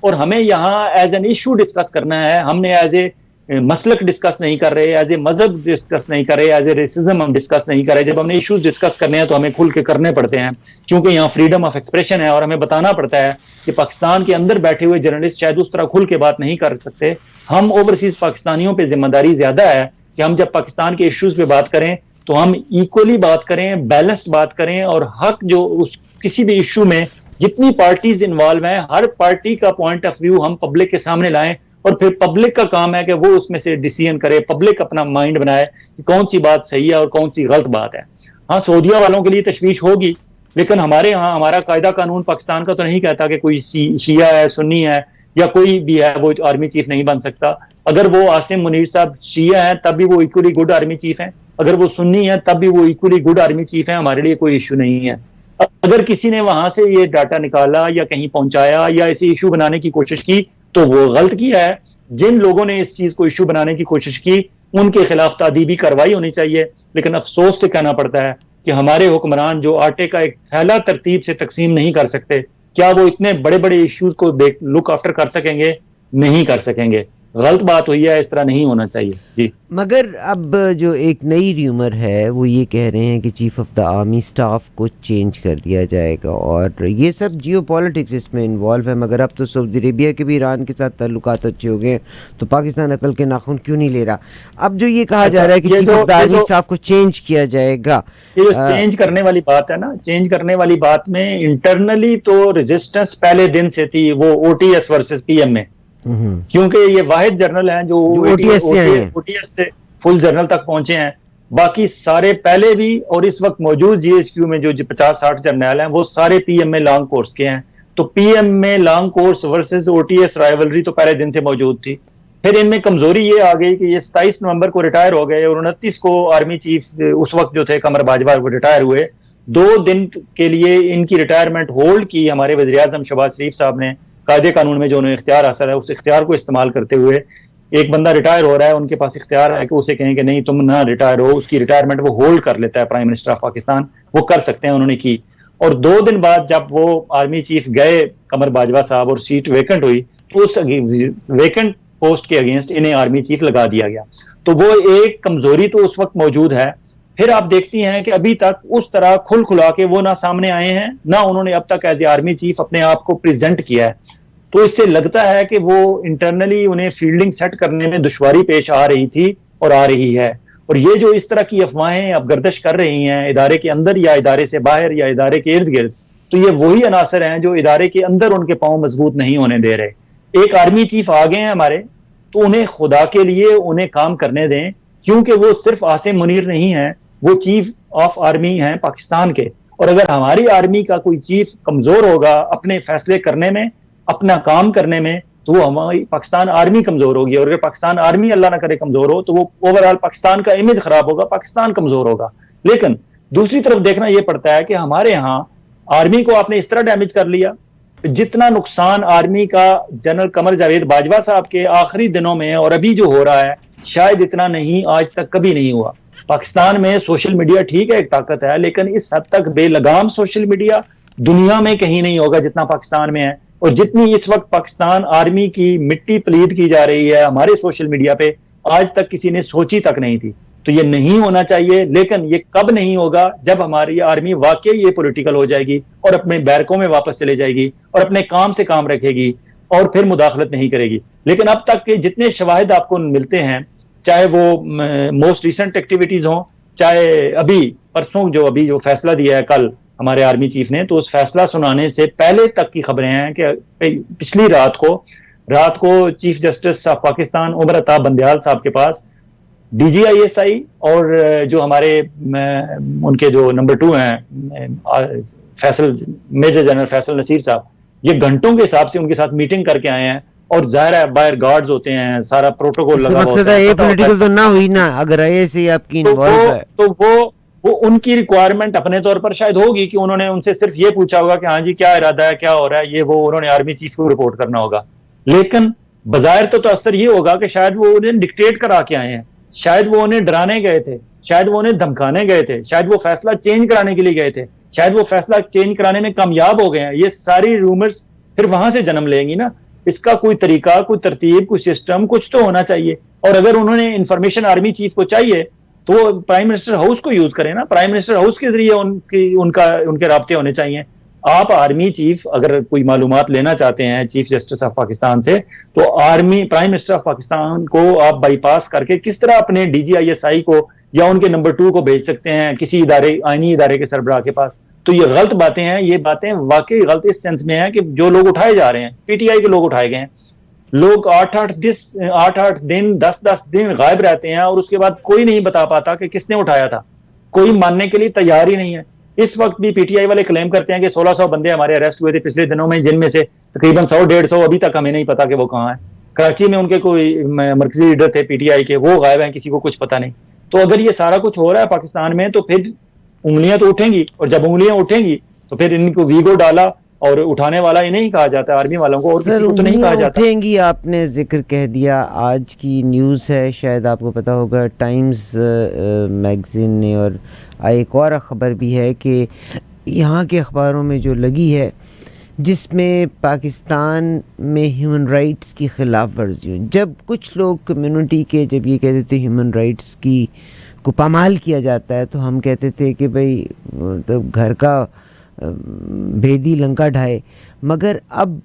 और हमें यहाँ एज एन इशू डिस्कस करना है। हमने एज ए मसलक डिस्कस नहीं कर रहे, एज ए मजहब डिस्कस नहीं कर रहे, एज ए रेसिज्म हम डिस्कस नहीं कर रहे। जब हमने इश्यूज डिस्कस करने हैं तो हमें खुल के करने पड़ते हैं, क्योंकि यहाँ फ्रीडम ऑफ एक्सप्रेशन है और हमें बताना पड़ता है कि पाकिस्तान के अंदर बैठे हुए जर्नलिस्ट शायद उस तरह खुल के बात नहीं कर सकते। हम ओवरसीज पाकिस्तानियों पर जिम्मेदारी ज्यादा है कि हम जब पाकिस्तान के इश्यूज पे बात करें तो हम इक्वली बात करें, बैलेंस्ड बात करें और हक जो उस किसी भी इशू में जितनी पार्टीज इन्वॉल्व हैं, हर पार्टी का पॉइंट ऑफ व्यू हम पब्लिक के सामने लाएं और फिर पब्लिक का काम है कि वो उसमें से डिसीजन करे, पब्लिक अपना माइंड बनाए कि कौन सी बात सही है और कौन सी गलत बात है। हाँ, सऊदिया वालों के लिए तशवीश होगी, लेकिन हमारे यहाँ हमारा कायदा कानून पाकिस्तान का तो नहीं कहता कि कोई शिया है, सुन्नी है या कोई भी है वो आर्मी चीफ नहीं बन सकता। अगर वो आसिम मुनीर साहब शिया है तब भी वो इक्वली गुड आर्मी चीफ है, अगर वो सुन्नी है तब भी वो इक्वली गुड आर्मी चीफ है। हमारे लिए कोई इशू नहीं है। अगर किसी ने वहां से ये डाटा निकाला या कहीं पहुंचाया या इसे इशू बनाने की कोशिश की तो वो गलत किया है। जिन लोगों ने इस चीज को इशू बनाने की कोशिश की उनके खिलाफ तादीबी कार्रवाई होनी चाहिए। लेकिन अफसोस से कहना पड़ता है कि हमारे हुक्मरान जो आटे का एक थैला तरतीब से तकसीम नहीं कर सकते, क्या वो इतने बड़े बड़े इश्यूज को लुक आफ्टर कर सकेंगे? नहीं कर सकेंगे। गलत बात हुई है, इस तरह नहीं होना चाहिए जी। मगर अब जो एक नई र्यूमर है वो ये कह रहे हैं कि chief of the army staff को चेंज कर दिया जाएगा और ये सब जियोपॉलिटिक्स इसमें इन्वॉल्व है। मगर अब तो सऊदी अरेबिया के भी ईरान के साथ ताल्लुकात अच्छे हो गए, तो पाकिस्तान अकल के नाखून क्यों नहीं ले रहा? अब जो ये कहा जा रहा है कि chief of the army staff को चेंज किया जाएगा, ये जो चेंज करने वाली बात है ना, चेंज करने वाली बात में इंटरनली तो रेजिस्टेंस पहले दिन से थी, वो OTS वर्सेस PM में, क्योंकि ये वाहिद जर्नल हैं जो OTS से फुल जर्नल तक पहुंचे हैं। बाकी सारे पहले भी और इस वक्त मौजूद GHQ में जो 50-60 जर्नल हैं वो सारे PM में लॉन्ग कोर्स के हैं। तो PM में long course versus OTS rivalry तो पहले दिन से मौजूद थी। फिर इनमें कमजोरी ये आ गई कि ये 27 नवंबर को रिटायर हो गए और 29 को आर्मी चीफ उस वक्त जो थे कमर बाजवा वो रिटायर हुए। 2 दिन के लिए इनकी रिटायरमेंट होल्ड की हमारे वज़ीर आज़म शहबाज शरीफ साहब ने। कायदे कानून में जो उन्हें इख्तियार हासिल है उस इख्तियार को इस्तेमाल करते हुए, एक बंदा रिटायर हो रहा है, उनके पास इख्तियार है कि उसे कहें कि नहीं तुम ना रिटायर हो, उसकी रिटायरमेंट वो होल्ड कर लेता है प्राइम मिनिस्टर ऑफ पाकिस्तान, वो कर सकते हैं, उन्होंने की। और 2 दिन बाद जब वो आर्मी चीफ गए कमर बाजवा साहब और सीट वेकेंट हुई तो उस वेकेंट पोस्ट के अगेंस्ट इन्हें आर्मी चीफ लगा दिया गया। तो वो एक कमजोरी तो उस वक्त मौजूद है। फिर आप देखती हैं कि अभी तक उस तरह खुल खुला के वो ना सामने आए हैं, ना उन्होंने अब तक एज ए आर्मी चीफ अपने आप को प्रेजेंट किया है। तो इससे लगता है कि वो इंटरनली उन्हें फील्डिंग सेट करने में दुश्वारी पेश आ रही थी और आ रही है। और ये जो इस तरह की अफवाहें अब गर्दिश कर रही हैं इदारे के अंदर या इदारे से बाहर या इदारे के इर्द गिर्द, तो ये वही अनासर हैं जो इदारे के अंदर उनके पांव मजबूत नहीं होने दे रहे। एक आर्मी चीफ आ गए हैं हमारे, तो उन्हें खुदा के लिए उन्हें काम करने दें, क्योंकि वो सिर्फ आसिम मुनीर नहीं है, वो चीफ ऑफ आर्मी हैं पाकिस्तान के। और अगर हमारी आर्मी का कोई चीफ कमजोर होगा अपने फैसले करने में, अपना काम करने में, तो वो हमारी पाकिस्तान आर्मी कमजोर होगी। और अगर पाकिस्तान आर्मी अल्लाह ना करे कमजोर हो, तो वो ओवरऑल पाकिस्तान का इमेज खराब होगा, पाकिस्तान कमजोर होगा। लेकिन दूसरी तरफ देखना यह पड़ता है कि हमारे यहाँ आर्मी को आपने इस तरह डैमेज कर लिया, जितना नुकसान आर्मी का जनरल कमर जावेद बाजवा साहब के आखिरी दिनों में और अभी जो हो रहा है, शायद इतना नहीं आज तक कभी नहीं हुआ। पाकिस्तान में सोशल मीडिया ठीक है एक ताकत है, लेकिन इस हद तक बेलगाम सोशल मीडिया दुनिया में कहीं नहीं होगा जितना पाकिस्तान में है। और जितनी इस वक्त पाकिस्तान आर्मी की मिट्टी पलीद की जा रही है हमारे सोशल मीडिया पे, आज तक किसी ने सोची तक नहीं थी। तो ये नहीं होना चाहिए, लेकिन ये कब नहीं होगा, जब हमारी आर्मी वाकई ये पॉलिटिकल हो जाएगी और अपने बैरकों में वापस चले जाएगी और अपने काम से काम रखेगी और फिर मुदाखलत नहीं करेगी। लेकिन अब तक के जितने शवाहिद आपको मिलते हैं, चाहे वो मोस्ट रिसेंट एक्टिविटीज हों, चाहे अभी परसों जो अभी जो फैसला दिया है कल हमारे आर्मी चीफ ने, तो उस फैसला सुनाने से पहले तक की खबरें हैं कि पिछली रात को chief justice of Pakistan Umar Ata Bandial साहब के पास DGISI और जो हमारे उनके जो नंबर 2 हैं फैसल मेजर जनरल फैसल नसीर साहब, ये घंटों के हिसाब से उनके साथ मीटिंग करके आए हैं। और जाहिर है बाहर गार्ड्स होते हैं, सारा प्रोटोकॉल लगा हुआ होता है। ये पॉलिटिकल तो ना हुई ना, अगर ऐसे ही आपकी इन्वॉल्व है तो वो उनकी रिक्वायरमेंट अपने तौर पर शायद होगी कि उन्होंने उनसे सिर्फ ये पूछा होगा कि हाँ जी क्या इरादा है, क्या हो रहा है, ये वो उन्होंने आर्मी चीफ को रिपोर्ट करना होगा। लेकिन बाज़ाहिर तो असर ये होगा कि शायद वो उन्हें डिक्टेट करा के आए हैं, शायद वो उन्हें डराने गए थे, शायद वो उन्हें धमकाने गए थे, शायद वो फैसला चेंज कराने के लिए गए थे, शायद वो फैसला चेंज कराने में कामयाब हो गए हैं। ये सारी रूमर्स फिर वहां से जन्म लेंगी ना। इसका कोई तरीका, कोई तरतीब, कोई सिस्टम कुछ तो होना चाहिए। और अगर उन्होंने इंफॉर्मेशन आर्मी चीफ को चाहिए तो वो प्राइम मिनिस्टर हाउस को यूज करें ना, प्राइम मिनिस्टर हाउस के जरिए उनके राब्ते होने चाहिए। आप आर्मी चीफ अगर कोई मालूमात लेना चाहते हैं चीफ जस्टिस ऑफ पाकिस्तान से, तो army prime minister of Pakistan को आप बाईपास करके किस तरह अपने DGISI को या उनके नंबर 2 को भेज सकते हैं किसी इदारे, आईनी इदारे के सरबराह के पास। तो ये गलत बातें हैं, ये बातें वाकई गलत इस सेंस में है कि जो लोग उठाए जा रहे हैं, PTI के लोग उठाए गए हैं, लोग 8-8 दिन 10-10 दिन गायब रहते हैं और उसके बाद कोई नहीं बता पाता कि किसने उठाया था, कोई मानने के लिए तैयार ही नहीं है। इस वक्त भी PTI वाले क्लेम करते हैं कि 1600 बंदे हमारे अरेस्ट हुए थे पिछले दिनों में, जिनमें से तकरीबन 100-150 अभी तक हमें नहीं पता कि वो कहाँ है। कराची में उनके कोई मरकजी लीडर थे PTI के, वो गायब हैं, किसी को कुछ पता नहीं। तो अगर ये सारा कुछ हो रहा है पाकिस्तान में, तो फिर उंगलियां तो उठेंगी, और जब उंगलियां उठेंगी तो फिर इनको वीगो डाला, और उठाने वाला ही नहीं कहा जाता आर्मी वालों को, और किसी को तो नहीं कहा जाता। उठेंगी आपने जिक्र कह दिया, आज की न्यूज़ है, शायद आपको पता होगा, टाइम्स मैगजीन ने, और एक और ख़बर भी है कि यहाँ के अखबारों में जो लगी है, जिसमें पाकिस्तान में ह्यूमन राइट्स की खिलाफ वर्जी हुई। जब कुछ लोग कम्युनिटी के जब ये कहते थे ह्यूमन राइट्स की को पामाल किया जाता है, तो हम कहते थे कि भाई तो घर का भेदी लंका ढाए। मगर अब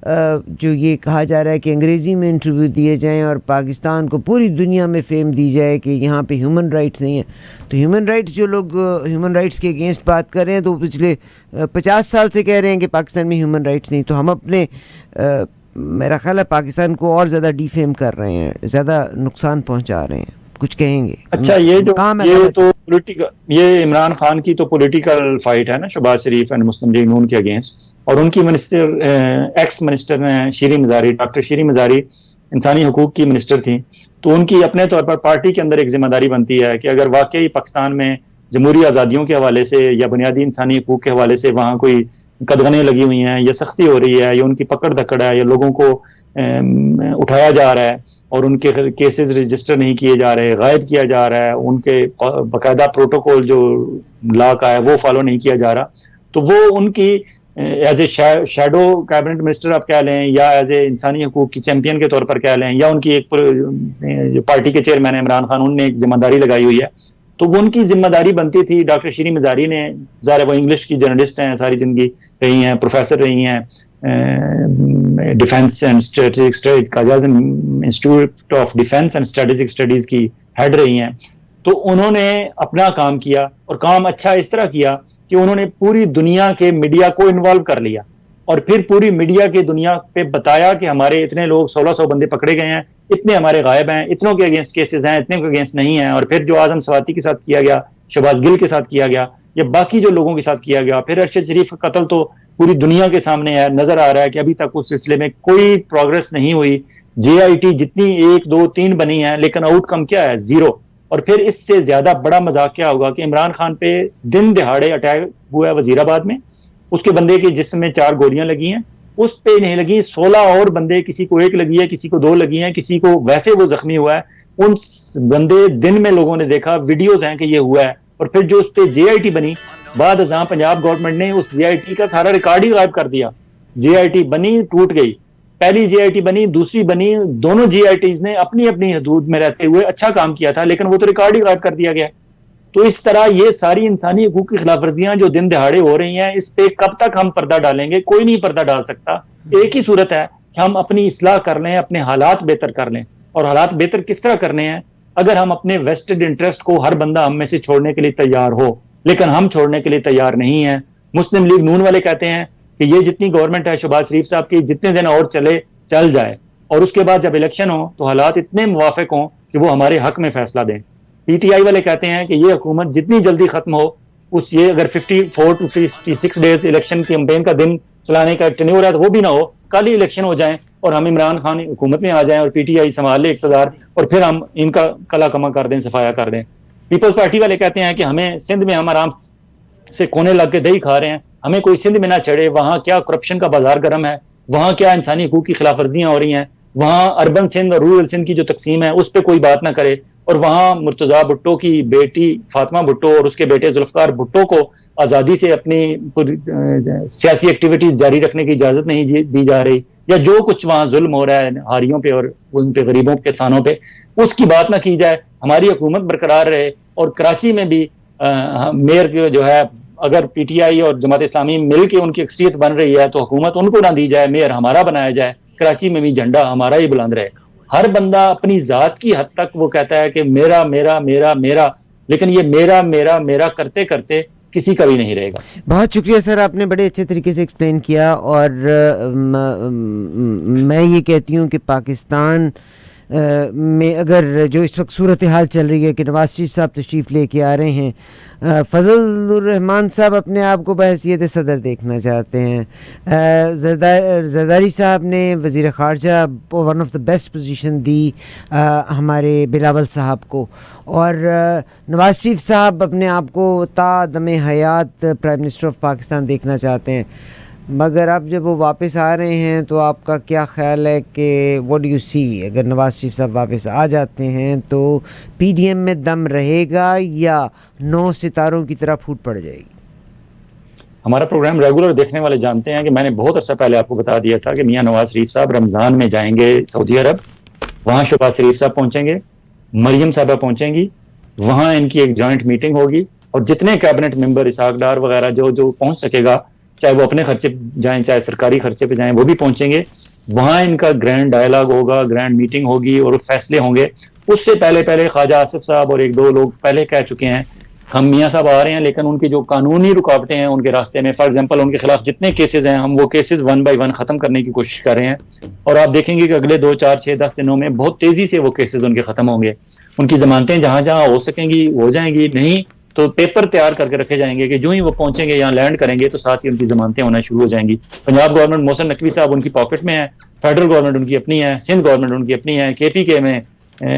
जो ये कहा जा रहा है कि अंग्रेज़ी में इंटरव्यू दिए जाएं और पाकिस्तान को पूरी दुनिया में फेम दी जाए कि यहाँ पे ह्यूमन राइट्स नहीं है, तो ह्यूमन राइट्स जो लोग ह्यूमन राइट्स के अगेंस्ट बात कर रहे हैं, तो पिछले 50 साल से कह रहे हैं कि पाकिस्तान में ह्यूमन राइट्स नहीं। तो हम अपने मेरा ख्याल है पाकिस्तान को और ज़्यादा डिफेम कर रहे हैं, ज़्यादा नुकसान पहुँचा रहे हैं। कुछ कहेंगे? अच्छा, ये जो ये तो पॉलिटिकल, ये इमरान खान की तो पॉलिटिकल फाइट है ना शहबाज शरीफ एंड मुस्लिम लीग नून के अगेंस्ट। और उनकी मिनिस्टर एक्स मिनिस्टर हैं शीरी मज़ारी, डॉक्टर शीरी मज़ारी इंसानी हकूक़ की मिनिस्टर थी। तो उनकी अपने तौर पर पार्टी के अंदर एक जिम्मेदारी बनती है कि अगर वाकई पाकिस्तान में जमहूरी आज़ादियों के हवाले से या बुनियादी इंसानी हकूक़ के हवाले से वहाँ कोई कदगनें लगी हुई हैं, या सख्ती हो रही है, या उनकी पकड़ धकड़ है, या लोगों को उठाया जा रहा है और उनके केसेस रजिस्टर नहीं किए जा रहे, गायब किया जा रहा है, उनके बाकायदा प्रोटोकॉल जो लॉ का है वो फॉलो नहीं किया जा रहा, तो वो उनकी as a shadow cabinet minister आप कह लें, या एज ए इंसानी हकूक़ की चैंपियन के तौर पर कह लें, या उनकी एक जो पार्टी के चेयरमैन है इमरान खान, उनने एक जिम्मेदारी लगाई हुई है। तो वो उनकी जिम्मेदारी बनती थी। डॉक्टर शीरी मज़ारी ने, ज़ाहिर वो इंग्लिश की जर्नलिस्ट हैं, सारी जिंदगी रही हैं, प्रोफेसर रही हैं, defence and strategic studies, Quaid Azam institute of defence and strategic studies की हेड रही हैं। तो उन्होंने अपना काम किया और काम अच्छा इस तरह किया कि उन्होंने पूरी दुनिया के मीडिया को इन्वॉल्व कर लिया और फिर पूरी मीडिया की दुनिया पे बताया कि हमारे इतने लोग 1600 बंदे पकड़े गए हैं, इतने हमारे गायब हैं, इतनों के अगेंस्ट केसेस हैं, इतने के अगेंस्ट नहीं है। और फिर जो आजम सवाती के साथ किया गया, शहबाज गिल के साथ किया गया, या बाकी जो लोगों के साथ किया गया, फिर अरशद शरीफ का कत्ल तो पूरी दुनिया के सामने है, नजर आ रहा है कि अभी तक उस सिलसिले में कोई प्रोग्रेस नहीं हुई। JIT जितनी 1, 2, 3 बनी है, लेकिन आउटकम क्या है? जीरो। और फिर इससे ज्यादा बड़ा मजाक क्या होगा कि इमरान खान पे दिन दिहाड़े अटैक हुआ है वजीराबाद में, उसके बंदे के जिस्म में 4 गोलियां लगी हैं, उस पे नहीं लगी, 16 और बंदे, किसी को 1 लगी है, किसी को 2 लगी हैं, किसी को वैसे वो जख्मी हुआ है। उन बंदे दिन में लोगों ने देखा, वीडियोज हैं कि ये हुआ है। और फिर जो उस पर JIT बनी, बाद अज़ां पंजाब गवर्नमेंट ने उस JIT का सारा रिकॉर्ड ही गायब कर दिया। JIT बनी, टूट गई, पहली JIT बनी, दूसरी बनी, दोनों JITs ने अपनी अपनी हदूद में रहते हुए अच्छा काम किया था, लेकिन वो तो रिकॉर्ड ही गायब कर दिया गया। तो इस तरह ये सारी इंसानी हकूक की खिलाफ वर्जियां जो दिन दिहाड़े हो रही हैं, इस पे कब तक हम पर्दा डालेंगे? कोई नहीं पर्दा डाल सकता। एक ही सूरत है कि हम अपनी इस्लाह कर लें, अपने हालात बेहतर कर लें। और हालात बेहतर किस तरह करने हैं? अगर हम अपने वेस्टेड इंटरेस्ट को हर बंदा हम में से छोड़ने के लिए तैयार हो, लेकिन हम छोड़ने के लिए तैयार नहीं है। मुस्लिम लीग नून वाले कहते हैं कि ये जितनी गवर्नमेंट है शहबाज शरीफ साहब की, जितने दिन और चल जाए, और उसके बाद जब इलेक्शन हो तो हालात इतने मुवाफिक हों कि वो हमारे हक में फैसला दें। PTI वाले कहते हैं कि ये हुकूमत जितनी जल्दी खत्म हो, उस ये अगर 54 to 56 डेज इलेक्शन कैंपेन का दिन चलाने का टेन्योर है तो वो भी ना हो, कल ही इलेक्शन हो जाए और हम इमरान खान हुकूमत में आ जाएं और PTI संभाल ले इक़्तिदार, और फिर हम इनका कला कमा कर दें, सफाया कर दें। पीपल्स पार्टी वाले कहते हैं कि हमें सिंध में हम आराम से कोने लग के दही खा रहे हैं, हमें कोई सिंध में ना चढ़े, वहां क्या करप्शन का बाजार गर्म है, वहां क्या इंसानी हकूक की खिलाफ वर्जियां हो रही हैं, वहां अर्बन सिंध और रूरल सिंध की जो तकसीम है उस पर कोई बात ना करे, और वहां मुर्तजा भुट्टो की बेटी फातिमा भुट्टो और उसके बेटे जुल्फकार भुट्टो को आज़ादी से अपनी सियासी एक्टिविटीज जारी रखने की इजाजत नहीं दी जा रही, या जो कुछ वहां जुल्म हो रहा है हारियों पे और उन पे, गरीबों के किसानों पे, उसकी बात ना की जाए, हमारी हुकूमत बरकरार रहे। और कराची में भी मेयर जो है, अगर PTI और जमात इस्लामी मिल के उनकी अक्सरियत बन रही है तो हुकूमत उनको ना दी जाए, मेयर हमारा बनाया जाए, कराची में भी झंडा हमारा ही बुलंद रहे। हर बंदा अपनी जात की हद तक वो कहता है कि मेरा मेरा मेरा मेरा, लेकिन ये मेरा मेरा मेरा करते करते किसी का भी नहीं रहेगा। बहुत शुक्रिया सर, आपने बड़े अच्छे तरीके से एक्सप्लेन किया। और मैं ये कहती हूँ कि पाकिस्तान में अगर जो इस वक्त सूरत हाल चल रही है कि नवाज शरीफ साहब तशरीफ़ लेके आ रहे हैं, फजल रहमान साहब अपने आप को बहैसियत सदर देखना चाहते हैं, जरदारी साहब ने वज़ीर ख़ारजा one of the best position दी हमारे बिलावल साहब को, और नवाज शरीफ साहब अपने आप को ता दमे हयात प्राइम मिनिस्टर ऑफ पाकिस्तान देखना चाहते हैं। मगर अब जब वो वापस आ रहे हैं तो आपका क्या ख्याल है कि व्हाट डू यू सी, अगर नवाज शरीफ साहब वापस आ जाते हैं तो PDM में दम रहेगा या 9 सितारों की तरह फूट पड़ जाएगी? हमारा प्रोग्राम रेगुलर देखने वाले जानते हैं कि मैंने बहुत अर्सा पहले आपको बता दिया था कि मियां नवाज शरीफ साहब रमज़ान में जाएंगे सऊदी अरब, वहाँ शहबाज शरीफ साहब पहुँचेंगे, मरियम साहबा पहुँचेंगी, वहाँ इनकी एक जॉइंट मीटिंग होगी, और जितने कैबिनेट मेंबर इसहाक डार वगैरह जो जो पहुँच सकेगा, चाहे वो अपने खर्चे जाएं चाहे सरकारी खर्चे पे जाएं, वो भी पहुंचेंगे। वहां इनका ग्रैंड डायलॉग होगा, ग्रैंड मीटिंग होगी और फैसले होंगे। उससे पहले पहले ख्वाजा आसिफ साहब और 1-2 लोग पहले कह चुके हैं हम मियाँ साहब आ रहे हैं, लेकिन उनकी जो कानूनी रुकावटें हैं उनके रास्ते में, फॉर एग्जांपल उनके खिलाफ जितने केसेस हैं हम वो केसेस 1 by 1 खत्म करने की कोशिश कर रहे हैं, और आप देखेंगे कि अगले 2, 4, 6, 10 दिनों में बहुत तेजी से वो केसेस उनके खत्म होंगे। उनकी जमानतें जहां जहां हो सकेंगी हो जाएंगी, नहीं तो पेपर तैयार करके रखे जाएंगे कि जो ही वो पहुंचेंगे यहाँ लैंड करेंगे तो साथ ही उनकी जमानतें होना शुरू हो जाएंगी। पंजाब गवर्नमेंट मोहसिन नकवी साहब उनकी पॉकेट में है, फेडरल गवर्नमेंट उनकी अपनी है, सिंध गवर्नमेंट उनकी अपनी है, KPK में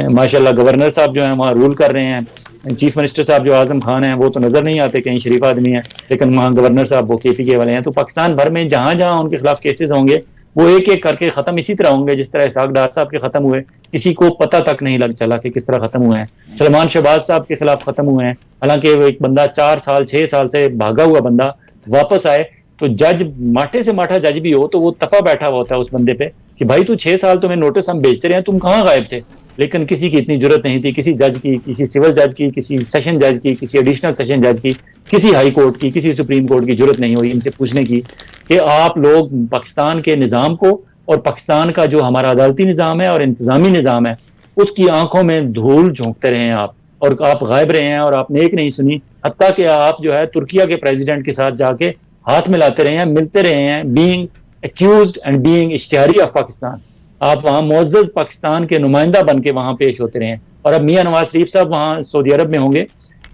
माशाल्लाह गवर्नर साहब जो है वहाँ रूल कर रहे हैं, चीफ मिनिस्टर साहब जो आजम खान हैं वो तो नजर नहीं आते, कहीं शरीफ आदमी है, लेकिन वहाँ गवर्नर साहब वो KPK वाले हैं। तो पाकिस्तान भर में जहां जहां उनके खिलाफ केसेस होंगे वो एक एक करके खत्म इसी तरह होंगे जिस तरह इसहाक डार साहब के खत्म हुए, किसी को पता तक नहीं लग चला कि किस तरह खत्म हुए हैं। सलमान शहबाज साहब के खिलाफ खत्म हुए हैं, हालांकि वो एक बंदा 4 साल 6 साल से भागा हुआ बंदा वापस आए, तो जज माठे से माठा जज भी हो तो वो तपा बैठा हुआ होता है उस बंदे पे कि भाई तू 6 साल तुम्हें नोटिस हम भेजते रहे, तुम कहाँ गायब थे, लेकिन किसी की इतनी जरूरत नहीं थी, किसी जज की, किसी सिविल जज की, किसी सेशन जज की, किसी एडिशनल सेशन जज की, किसी हाई कोर्ट की, किसी सुप्रीम कोर्ट की जरूरत नहीं हुई इनसे पूछने की कि आप लोग पाकिस्तान के निज़ाम को और पाकिस्तान का जो हमारा अदालती निज़ाम है और इंतजामी निज़ाम है उसकी आंखों में धूल झोंकते रहे हैं आप, और आप गायब रहे हैं और आपने एक नहीं सुनी। हत्ता कि आप जो है तुर्किया के प्रेसिडेंट के साथ जाके हाथ मिलाते रहे हैं, मिलते रहे हैं, बीइंग एक्यूज्ड एंड बीइंग इश्तिहारी ऑफ पाकिस्तान। आप वहां मुअज़्ज़ज़ पाकिस्तान के नुमाइंदा बन के वहां पेश होते रहे हैं। और अब मियां नवाज शरीफ साहब वहां सऊदी अरब में होंगे,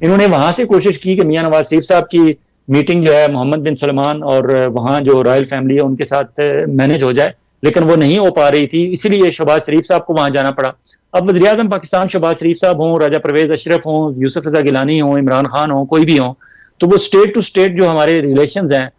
इन्होंने वहां से कोशिश की कि मियां नवाज शरीफ साहब की मीटिंग जो है मोहम्मद बिन सलमान और वहां जो रॉयल फैमिली है उनके साथ मैनेज हो जाए, लेकिन वो नहीं हो पा रही थी, इसीलिए शहबाज शरीफ साहब को वहां जाना पड़ा। अब वज़ीर आज़म पाकिस्तान शहबाज शरीफ साहब हों, राजा परवेज अशरफ हों, यूसुफ रजा गिलानी हों, इमरान खान हों, कोई भी हों, तो वो स्टेट टू स्टेट जो हमारे रिलेशंस हैं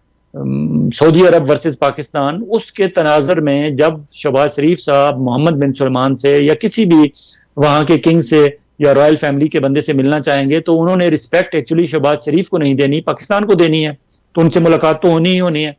सऊदी अरब वर्सेस पाकिस्तान, उसके तनाजर में जब शहबाज शरीफ साहब मोहम्मद बिन सलमान से या किसी भी वहां के किंग से या रॉयल फैमिली के बंदे से मिलना चाहेंगे तो उन्होंने रिस्पेक्ट एक्चुअली शहबाज शरीफ को नहीं देनी, पाकिस्तान को देनी है, तो उनसे मुलाकात तो होनी ही होनी है।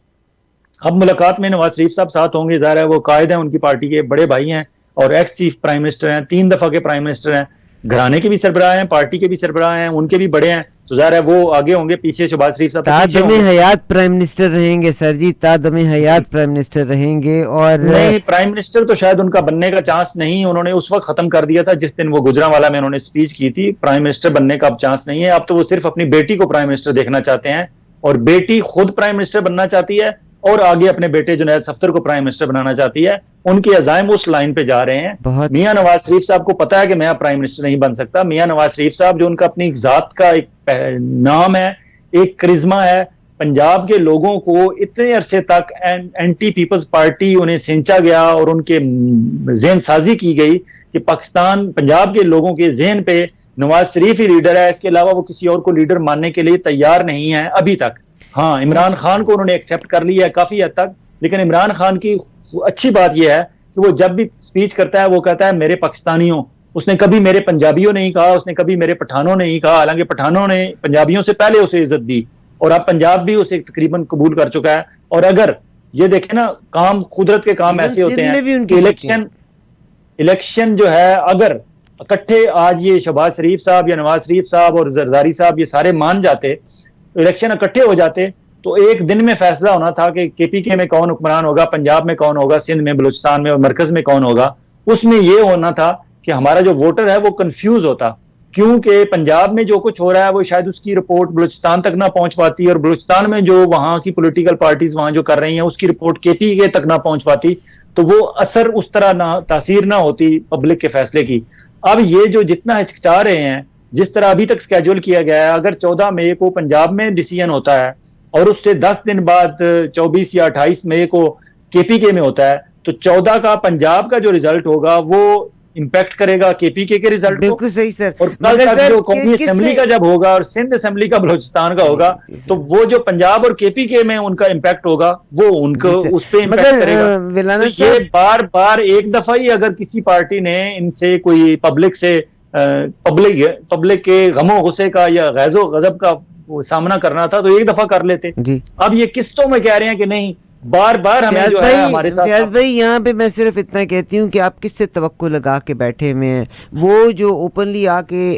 अब मुलाकात में नवाज शरीफ साहब साथ होंगे, ज़ाहिर है वो कायद हैं, उनकी पार्टी के बड़े भाई हैं और एक्स चीफ प्राइम मिनिस्टर हैं, 3 दफा के प्राइम मिनिस्टर हैं, घराने के भी सरबराह हैं, पार्टी के भी सरबराह हैं, उनके भी बड़े हैं, तो ज़ाहिर है वो आगे होंगे, पीछे शहबाज शरीफ साहब तादमे हयात प्राइम मिनिस्टर रहेंगे सर जी, तादमे हयात प्राइम मिनिस्टर रहेंगे। और नहीं, प्राइम मिनिस्टर तो शायद उनका बनने का चांस नहीं, उन्होंने उस वक्त खत्म कर दिया था जिस दिन वो गुजरांवाला में उन्होंने स्पीच की थी। प्राइम मिनिस्टर बनने का अब चांस नहीं है, अब तो वो सिर्फ अपनी बेटी को प्राइम मिनिस्टर देखना चाहते हैं और बेटी खुद प्राइम मिनिस्टर बनना चाहती है और आगे अपने बेटे जुनैद सफ्दर को प्राइम मिनिस्टर बनाना चाहती है। उनके अज़ाइम उस लाइन पे जा रहे हैं। मियां नवाज शरीफ साहब को पता है कि मैं प्राइम मिनिस्टर नहीं बन सकता। मियां नवाज शरीफ साहब जो उनका अपनी जात का एक नाम है, एक करिश्मा है, पंजाब के लोगों को इतने अरसे तक एंटी पीपल्स पार्टी उन्हें सिंचा गया और उनके जहन साजी की गई कि पाकिस्तान पंजाब के लोगों के जहन पे नवाज शरीफ ही लीडर है, इसके अलावा वो किसी और को लीडर मानने के लिए तैयार नहीं है अभी तक। हाँ, इमरान खान को उन्होंने एक्सेप्ट कर लिया है काफी हद तक, लेकिन इमरान खान की अच्छी बात यह है कि वो जब भी स्पीच करता है वो कहता है मेरे पाकिस्तानियों, उसने कभी मेरे पंजाबियों नहीं कहा, उसने कभी मेरे पठानों नहीं कहा, हालांकि पठानों ने पंजाबियों से पहले उसे इज्जत दी और अब पंजाब भी उसे तकरीबन कबूल कर चुका है। और अगर ये देखें ना, काम कुदरत के काम ऐसे होते हैं, इलेक्शन जो है अगर इकट्ठे आज ये शहबाज शरीफ साहब या नवाज शरीफ साहब और जरदारी साहब ये सारे मान जाते, इलेक्शन इकट्ठे हो जाते, तो एक दिन में फैसला होना था कि केपीके में कौन हुक्मरान होगा, पंजाब में कौन होगा, सिंध में, बलूचिस्तान में और मरकज में कौन होगा। उसमें यह होना था कि हमारा जो वोटर है वो कंफ्यूज होता, क्योंकि पंजाब में जो कुछ हो रहा है वो शायद उसकी रिपोर्ट बलूचिस्तान तक ना पहुंच पाती और बलूचिस्तान में जो वहां की पॉलिटिकल पार्टीज वहां जो कर रही हैं उसकी रिपोर्ट केपीके तक ना पहुंच पाती, तो वो असर उस तरह ना तासीर ना होती पब्लिक के फैसले की। अब ये जो जितना हिचकिचा रहे हैं, जिस तरह अभी तक स्केड्यूल किया गया है, अगर 14 मई को पंजाब में डिसीजन होता है और उससे 10 दिन बाद 24 या 28 मई को केपीके में होता है, तो 14 का पंजाब का जो रिजल्ट होगा वो इंपैक्ट करेगा केपीके के रिजल्ट को। बिल्कुल सही सर। और कल तक जो कौमी असेंबली का जब होगा और सिंध असेंबली का बलूचिस्तान का होगा, तो वो जो पंजाब और केपीके में उनका इंपैक्ट होगा वो उनको उस पर इंपैक्ट करेगा। तो ये बार बार एक दफा ही अगर किसी पार्टी ने इनसे कोई पब्लिक से पब्लिक के गमो गुस्से का या गैजो गजब का सामना करना था तो एक दफा कर लेते। अब ये किस्तों में कह रहे हैं कि नहीं, बार बार हमें जो है हमारे साथ। फयाज भाई, यहाँ पे मैं सिर्फ इतना कहती हूँ कि आप किससे तवक्को लगा के बैठे हुए हैं? वो जो ओपनली आके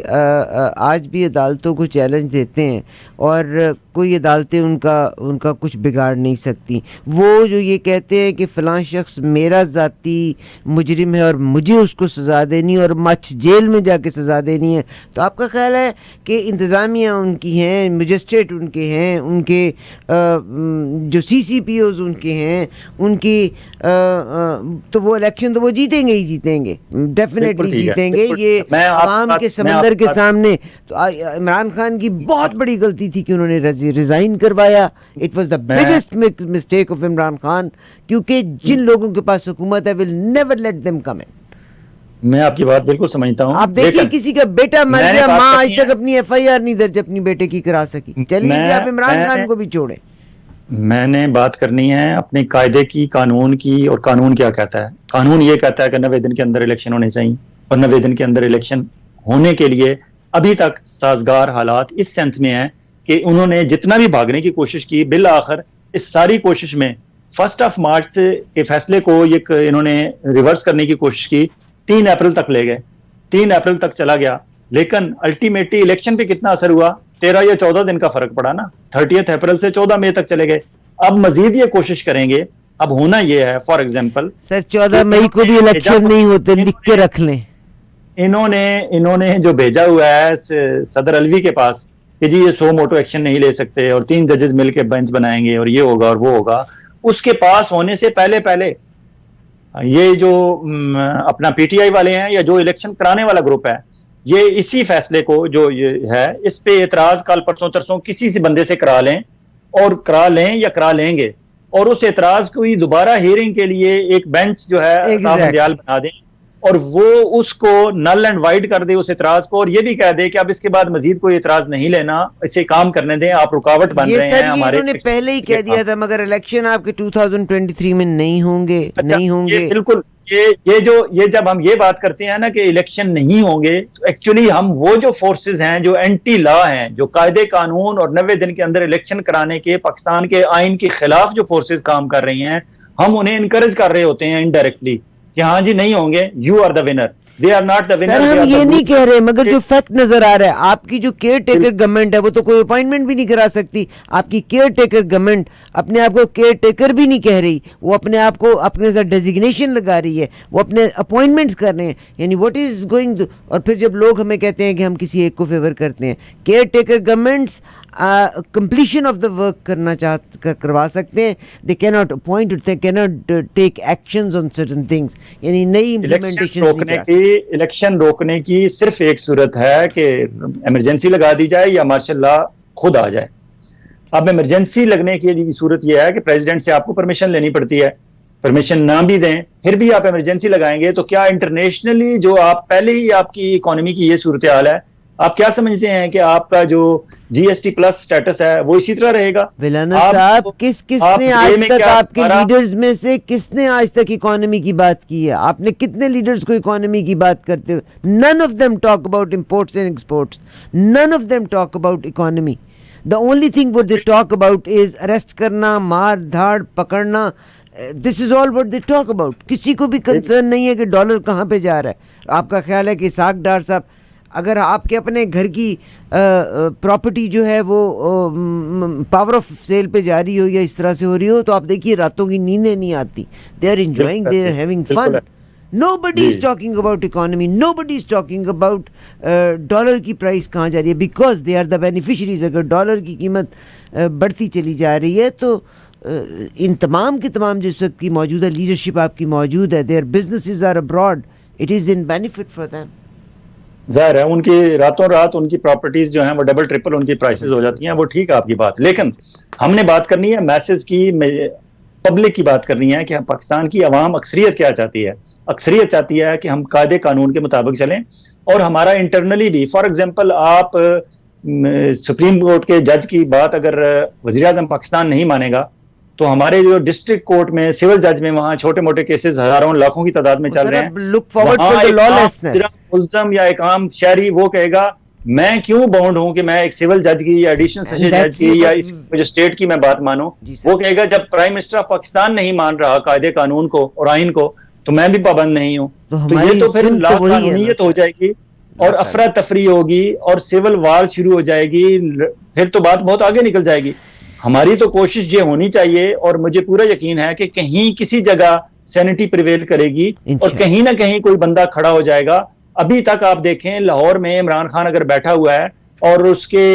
आज भी अदालतों को चैलेंज देते हैं और कोई अदालतें उनका कुछ बिगाड़ नहीं सकती, वो जो ये कहते हैं कि फ़लाँ शख्स मेरा ज़ाती मुजरिम है और मुझे उसको सज़ा देनी और मच जेल में जाके सज़ा देनी है, तो आपका ख्याल है कि इंतज़ामिया उनकी हैं, मजिस्ट्रेट उनके हैं, उनके जो CCPOs उनके हैं, उनकी तो वो इलेक्शन तो वो जीतेंगे ही जीतेंगे, डेफिनेटली जीतेंगे। ये आवाम के समंदर के सामने तो इमरान खान की बहुत बड़ी गलती थी कि उन्होंने रिजाइन करवाया। It was the biggest mistake of Imran Khan, क्योंकि जिन लोगों के पास हुकूमत है will never let them come in. मैं आपकी बात बिल्कुल समझता हूँ। आप देखिए किसी का बेटा मर गया, माँ आज तक अपनी FIR नहीं दर्ज अपनी बेटे की करा सकी। चलिए जी, आप इमरान खान को भी छोड़े। मैंने बात करनी है अपने कायदे की, कानून की। और कानून क्या कहता है? कानून ये कहता है कि 90 दिन के अंदर इलेक्शन होने चाहिए और 90 दिन के अंदर इलेक्शन होने के लिए अभी तक साजगार हालात इस सेंस में है कि उन्होंने जितना भी भागने की कोशिश की, बिल आखिर इस सारी कोशिश में 1 मार्च के फैसले को इन्होंने रिवर्स करने की कोशिश की, 3 अप्रैल तक ले गए। 3 अप्रैल तक चला गया, लेकिन अल्टीमेटली इलेक्शन पे कितना असर हुआ? 13 या 14 दिन का फर्क पड़ा ना, 30 अप्रैल से 14 मई तक चले गए। अब मजीद ये कोशिश करेंगे, अब होना ये है फॉर एग्जाम्पल सर 14 मई को भी इलेक्शन नहीं होते, लिख के रख लें। इन्होंने जो भेजा हुआ है सदर अलवी के पास कि जी ये 100 मोटो एक्शन नहीं ले सकते और 3 जजेस मिलके बेंच बनाएंगे और ये होगा और वो होगा, उसके पास होने से पहले पहले ये जो अपना पीटीआई वाले हैं या जो इलेक्शन कराने वाला ग्रुप है, ये इसी फैसले को जो ये है इस पे एतराज कल परसों तरसों किसी से बंदे से करा लें, और करा लें या करा लेंगे, और उस एतराज को ही दोबारा हियरिंग के लिए एक बेंच जो है दयाल बना दें और वो उसको नल एंड वाइड कर दे उस एतराज को, और ये भी कह दे कि अब इसके बाद मजीद कोई एतराज नहीं लेना, इसे काम करने दें, आप रुकावट बन रहे हैं हमारे। इन्होंने पहले ही कह दिया था, मगर इलेक्शन आपके 2023 में नहीं होंगे। नहीं होंगे बिल्कुल। ये जब हम ये बात करते हैं ना कि इलेक्शन नहीं होंगे, तो एक्चुअली हम वो जो फोर्सेस हैं जो एंटी लॉ हैं, जो कायदे कानून और 90 दिन के अंदर इलेक्शन कराने के पाकिस्तान के आइन के खिलाफ जो फोर्सेस काम कर रही हैं, हम उन्हें इनकरेज कर रहे होते हैं इनडायरेक्टली कि हाँ जी नहीं होंगे, you are the winner, they are not the winner. Sir हम ये नहीं कह रहे, मगर जो फैक्ट नजर आ रहा है, आपकी जो केयर टेकर गवर्नमेंट है वो तो कोई अपॉइंटमेंट भी नहीं करा सकती। आपकी केयर टेकर गवर्नमेंट अपने आप को केयर टेकर भी नहीं कह रही, वो अपने आप को अपने साथ डेजिग्नेशन लगा रही है, वो अपने अपॉइंटमेंट्स कर रहे हैं, यानी व्हाट इज गोइंग। और फिर जब लोग हमें कहते हैं कि हम किसी एक को फेवर करते हैं, caretaker governments completion of the work करवा सकते हैं, they can not appoint, they can not take actions on certain things, यानी नई इम्प्लीमेंटेशन। इलेक्शन रोकने की सिर्फ एक सूरत है कि इमरजेंसी लगा दी जाए या मार्शल लॉ खुद आ जाए। अब इमरजेंसी लगने के लिए सूरत यह है कि प्रेसिडेंट से आपको परमिशन लेनी पड़ती है, परमिशन ना भी दें फिर भी आप इमरजेंसी लगाएंगे, तो क्या इंटरनेशनली जो आप पहले ही आपकी इकोनॉमी की ये सूरत हाल है, आप क्या समझते हैं कि आपका जो जीएसटी प्लस स्टेटस है वो इसी तरह रहेगा? विलाना साहब, किसने आज तक आपके लीडर्स में से किसने आज तक इकोनॉमी की बात की है? आपने कितने लीडर्स को इकोनॉमी की बात करते हुए? None of them talk about imports and exports, none of them talk about economy. The only thing what they talk about is arrest करना, मार धाड़ पकड़ना, this is all what they talk about. किसी को भी कंसर्न नहीं है कि डॉलर कहाँ पे जा रहा है। आपका ख्याल है कि इसाक डार साहब, अगर आपके अपने घर की प्रॉपर्टी जो है वो पावर ऑफ सेल पे जा रही हो या इस तरह से हो रही हो, तो आप देखिए रातों की नींदें नहीं आती, they are enjoying, they are having fun. Nobody is talking about economy, nobody is talking about dollar की प्राइस कहाँ जा रही है, because they are the beneficiaries. अगर डॉलर की कीमत बढ़ती चली जा रही है तो इन तमाम के तमाम जिस वक्त की मौजूदा लीडरशिप आपकी मौजूद है, their businesses are abroad, it is in benefit for them. जाहिर है उनकी रातों रात उनकी प्रॉपर्टीज जो हैं वो डबल ट्रिपल उनकी प्राइसेस हो जाती हैं, वो ठीक है आपकी बात, लेकिन हमने बात करनी है मैसेज की, पब्लिक की बात करनी है कि हम पाकिस्तान की आवाम अक्सरियत क्या चाहती है। अक्सरियत चाहती है कि हम कायदे कानून के मुताबिक चलें, और हमारा इंटरनली भी, फॉर एग्जांपल आप सुप्रीम कोर्ट के जज की बात अगर वज़ीर आज़म पाकिस्तान नहीं मानेगा, तो हमारे जो डिस्ट्रिक्ट कोर्ट में सिविल जज में वहां छोटे मोटे केसेस हजारों लाखों की तादाद में चल रहे हैं। Look forward for the lawlessness. मुल्ज़म या एक आम शहरी वो कहेगा मैं क्यों बाउंड हूं कि मैं एक सिविल जज की या एडिशनल सेशन जज की या इस जो स्टेट की मैं बात मानूं, वो कहेगा जब प्राइम मिनिस्टर ऑफ पाकिस्तान नहीं मान रहा कायदे कानून को और आइन को, तो मैं भी पाबंद नहीं हूं। तो ये तो फिर लाकानूनियत हो जाएगी और अफरा तफरी होगी और सिविल वार शुरू हो जाएगी, फिर तो बात बहुत आगे निकल जाएगी। हमारी तो कोशिश ये होनी चाहिए, और मुझे पूरा यकीन है कि कहीं किसी जगह सैनिटी प्रिवेल करेगी और कहीं ना कहीं कोई बंदा खड़ा हो जाएगा। अभी तक आप देखें लाहौर में इमरान खान अगर बैठा हुआ है और उसके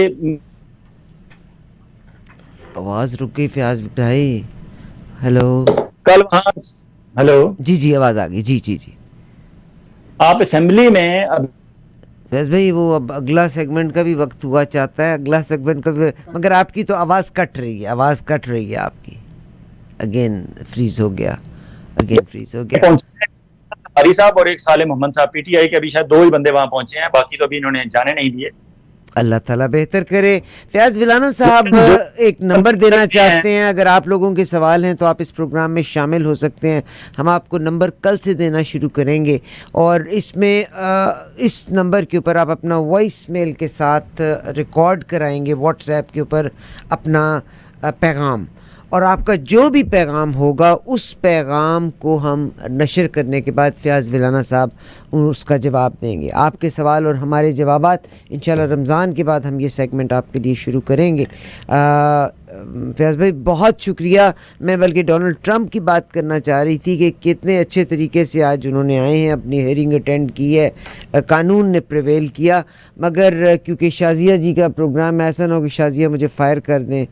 आवाज रुक गई, फ्याज भाई, हेलो, कल वहां, हेलो जी आवाज आ गई, जी आप असेंबली में अब वैसे भाई वो अब अगला सेगमेंट का भी वक्त हुआ चाहता है, अगला सेगमेंट का भी, मगर आपकी तो आवाज़ कट रही है, आपकी अगेन फ्रीज हो गया। हरी साहब और एक साले मोहम्मद साहब पीटीआई के, अभी शायद 2 ही बंदे वहां पहुंचे हैं, बाकी तो अभी इन्होंने जाने नहीं दिए। अल्लाह ताला बेहतर करे। फयाज विलाना साहब एक नंबर देना चाहते हैं, अगर आप लोगों के सवाल हैं तो आप इस प्रोग्राम में शामिल हो सकते हैं। हम आपको नंबर कल से देना शुरू करेंगे और इसमें इस नंबर के ऊपर आप अपना वॉइस मेल के साथ रिकॉर्ड कराएंगे व्हाट्सएप के ऊपर अपना पैगाम, और आपका जो भी पैगाम होगा उस पैगाम को हम नशर करने के बाद फ़याज़ विलाना साहब उसका जवाब देंगे। आपके सवाल और हमारे जवाबात इंशाल्लाह रमज़ान के बाद हम ये सेगमेंट आपके लिए शुरू करेंगे। फ़याज़ भाई बहुत शुक्रिया। मैं बल्कि डोनाल्ड ट्रंप की बात करना चाह रही थी कि कितने अच्छे तरीके से आज उन्होंने आए हैं, अपनी हेयरिंग अटेंड की है, कानून ने प्रिवेल किया। मगर क्योंकि शाज़िया जी का प्रोग्राम ऐसा ना हो कि शाज़िया मुझे फ़ायर कर दें,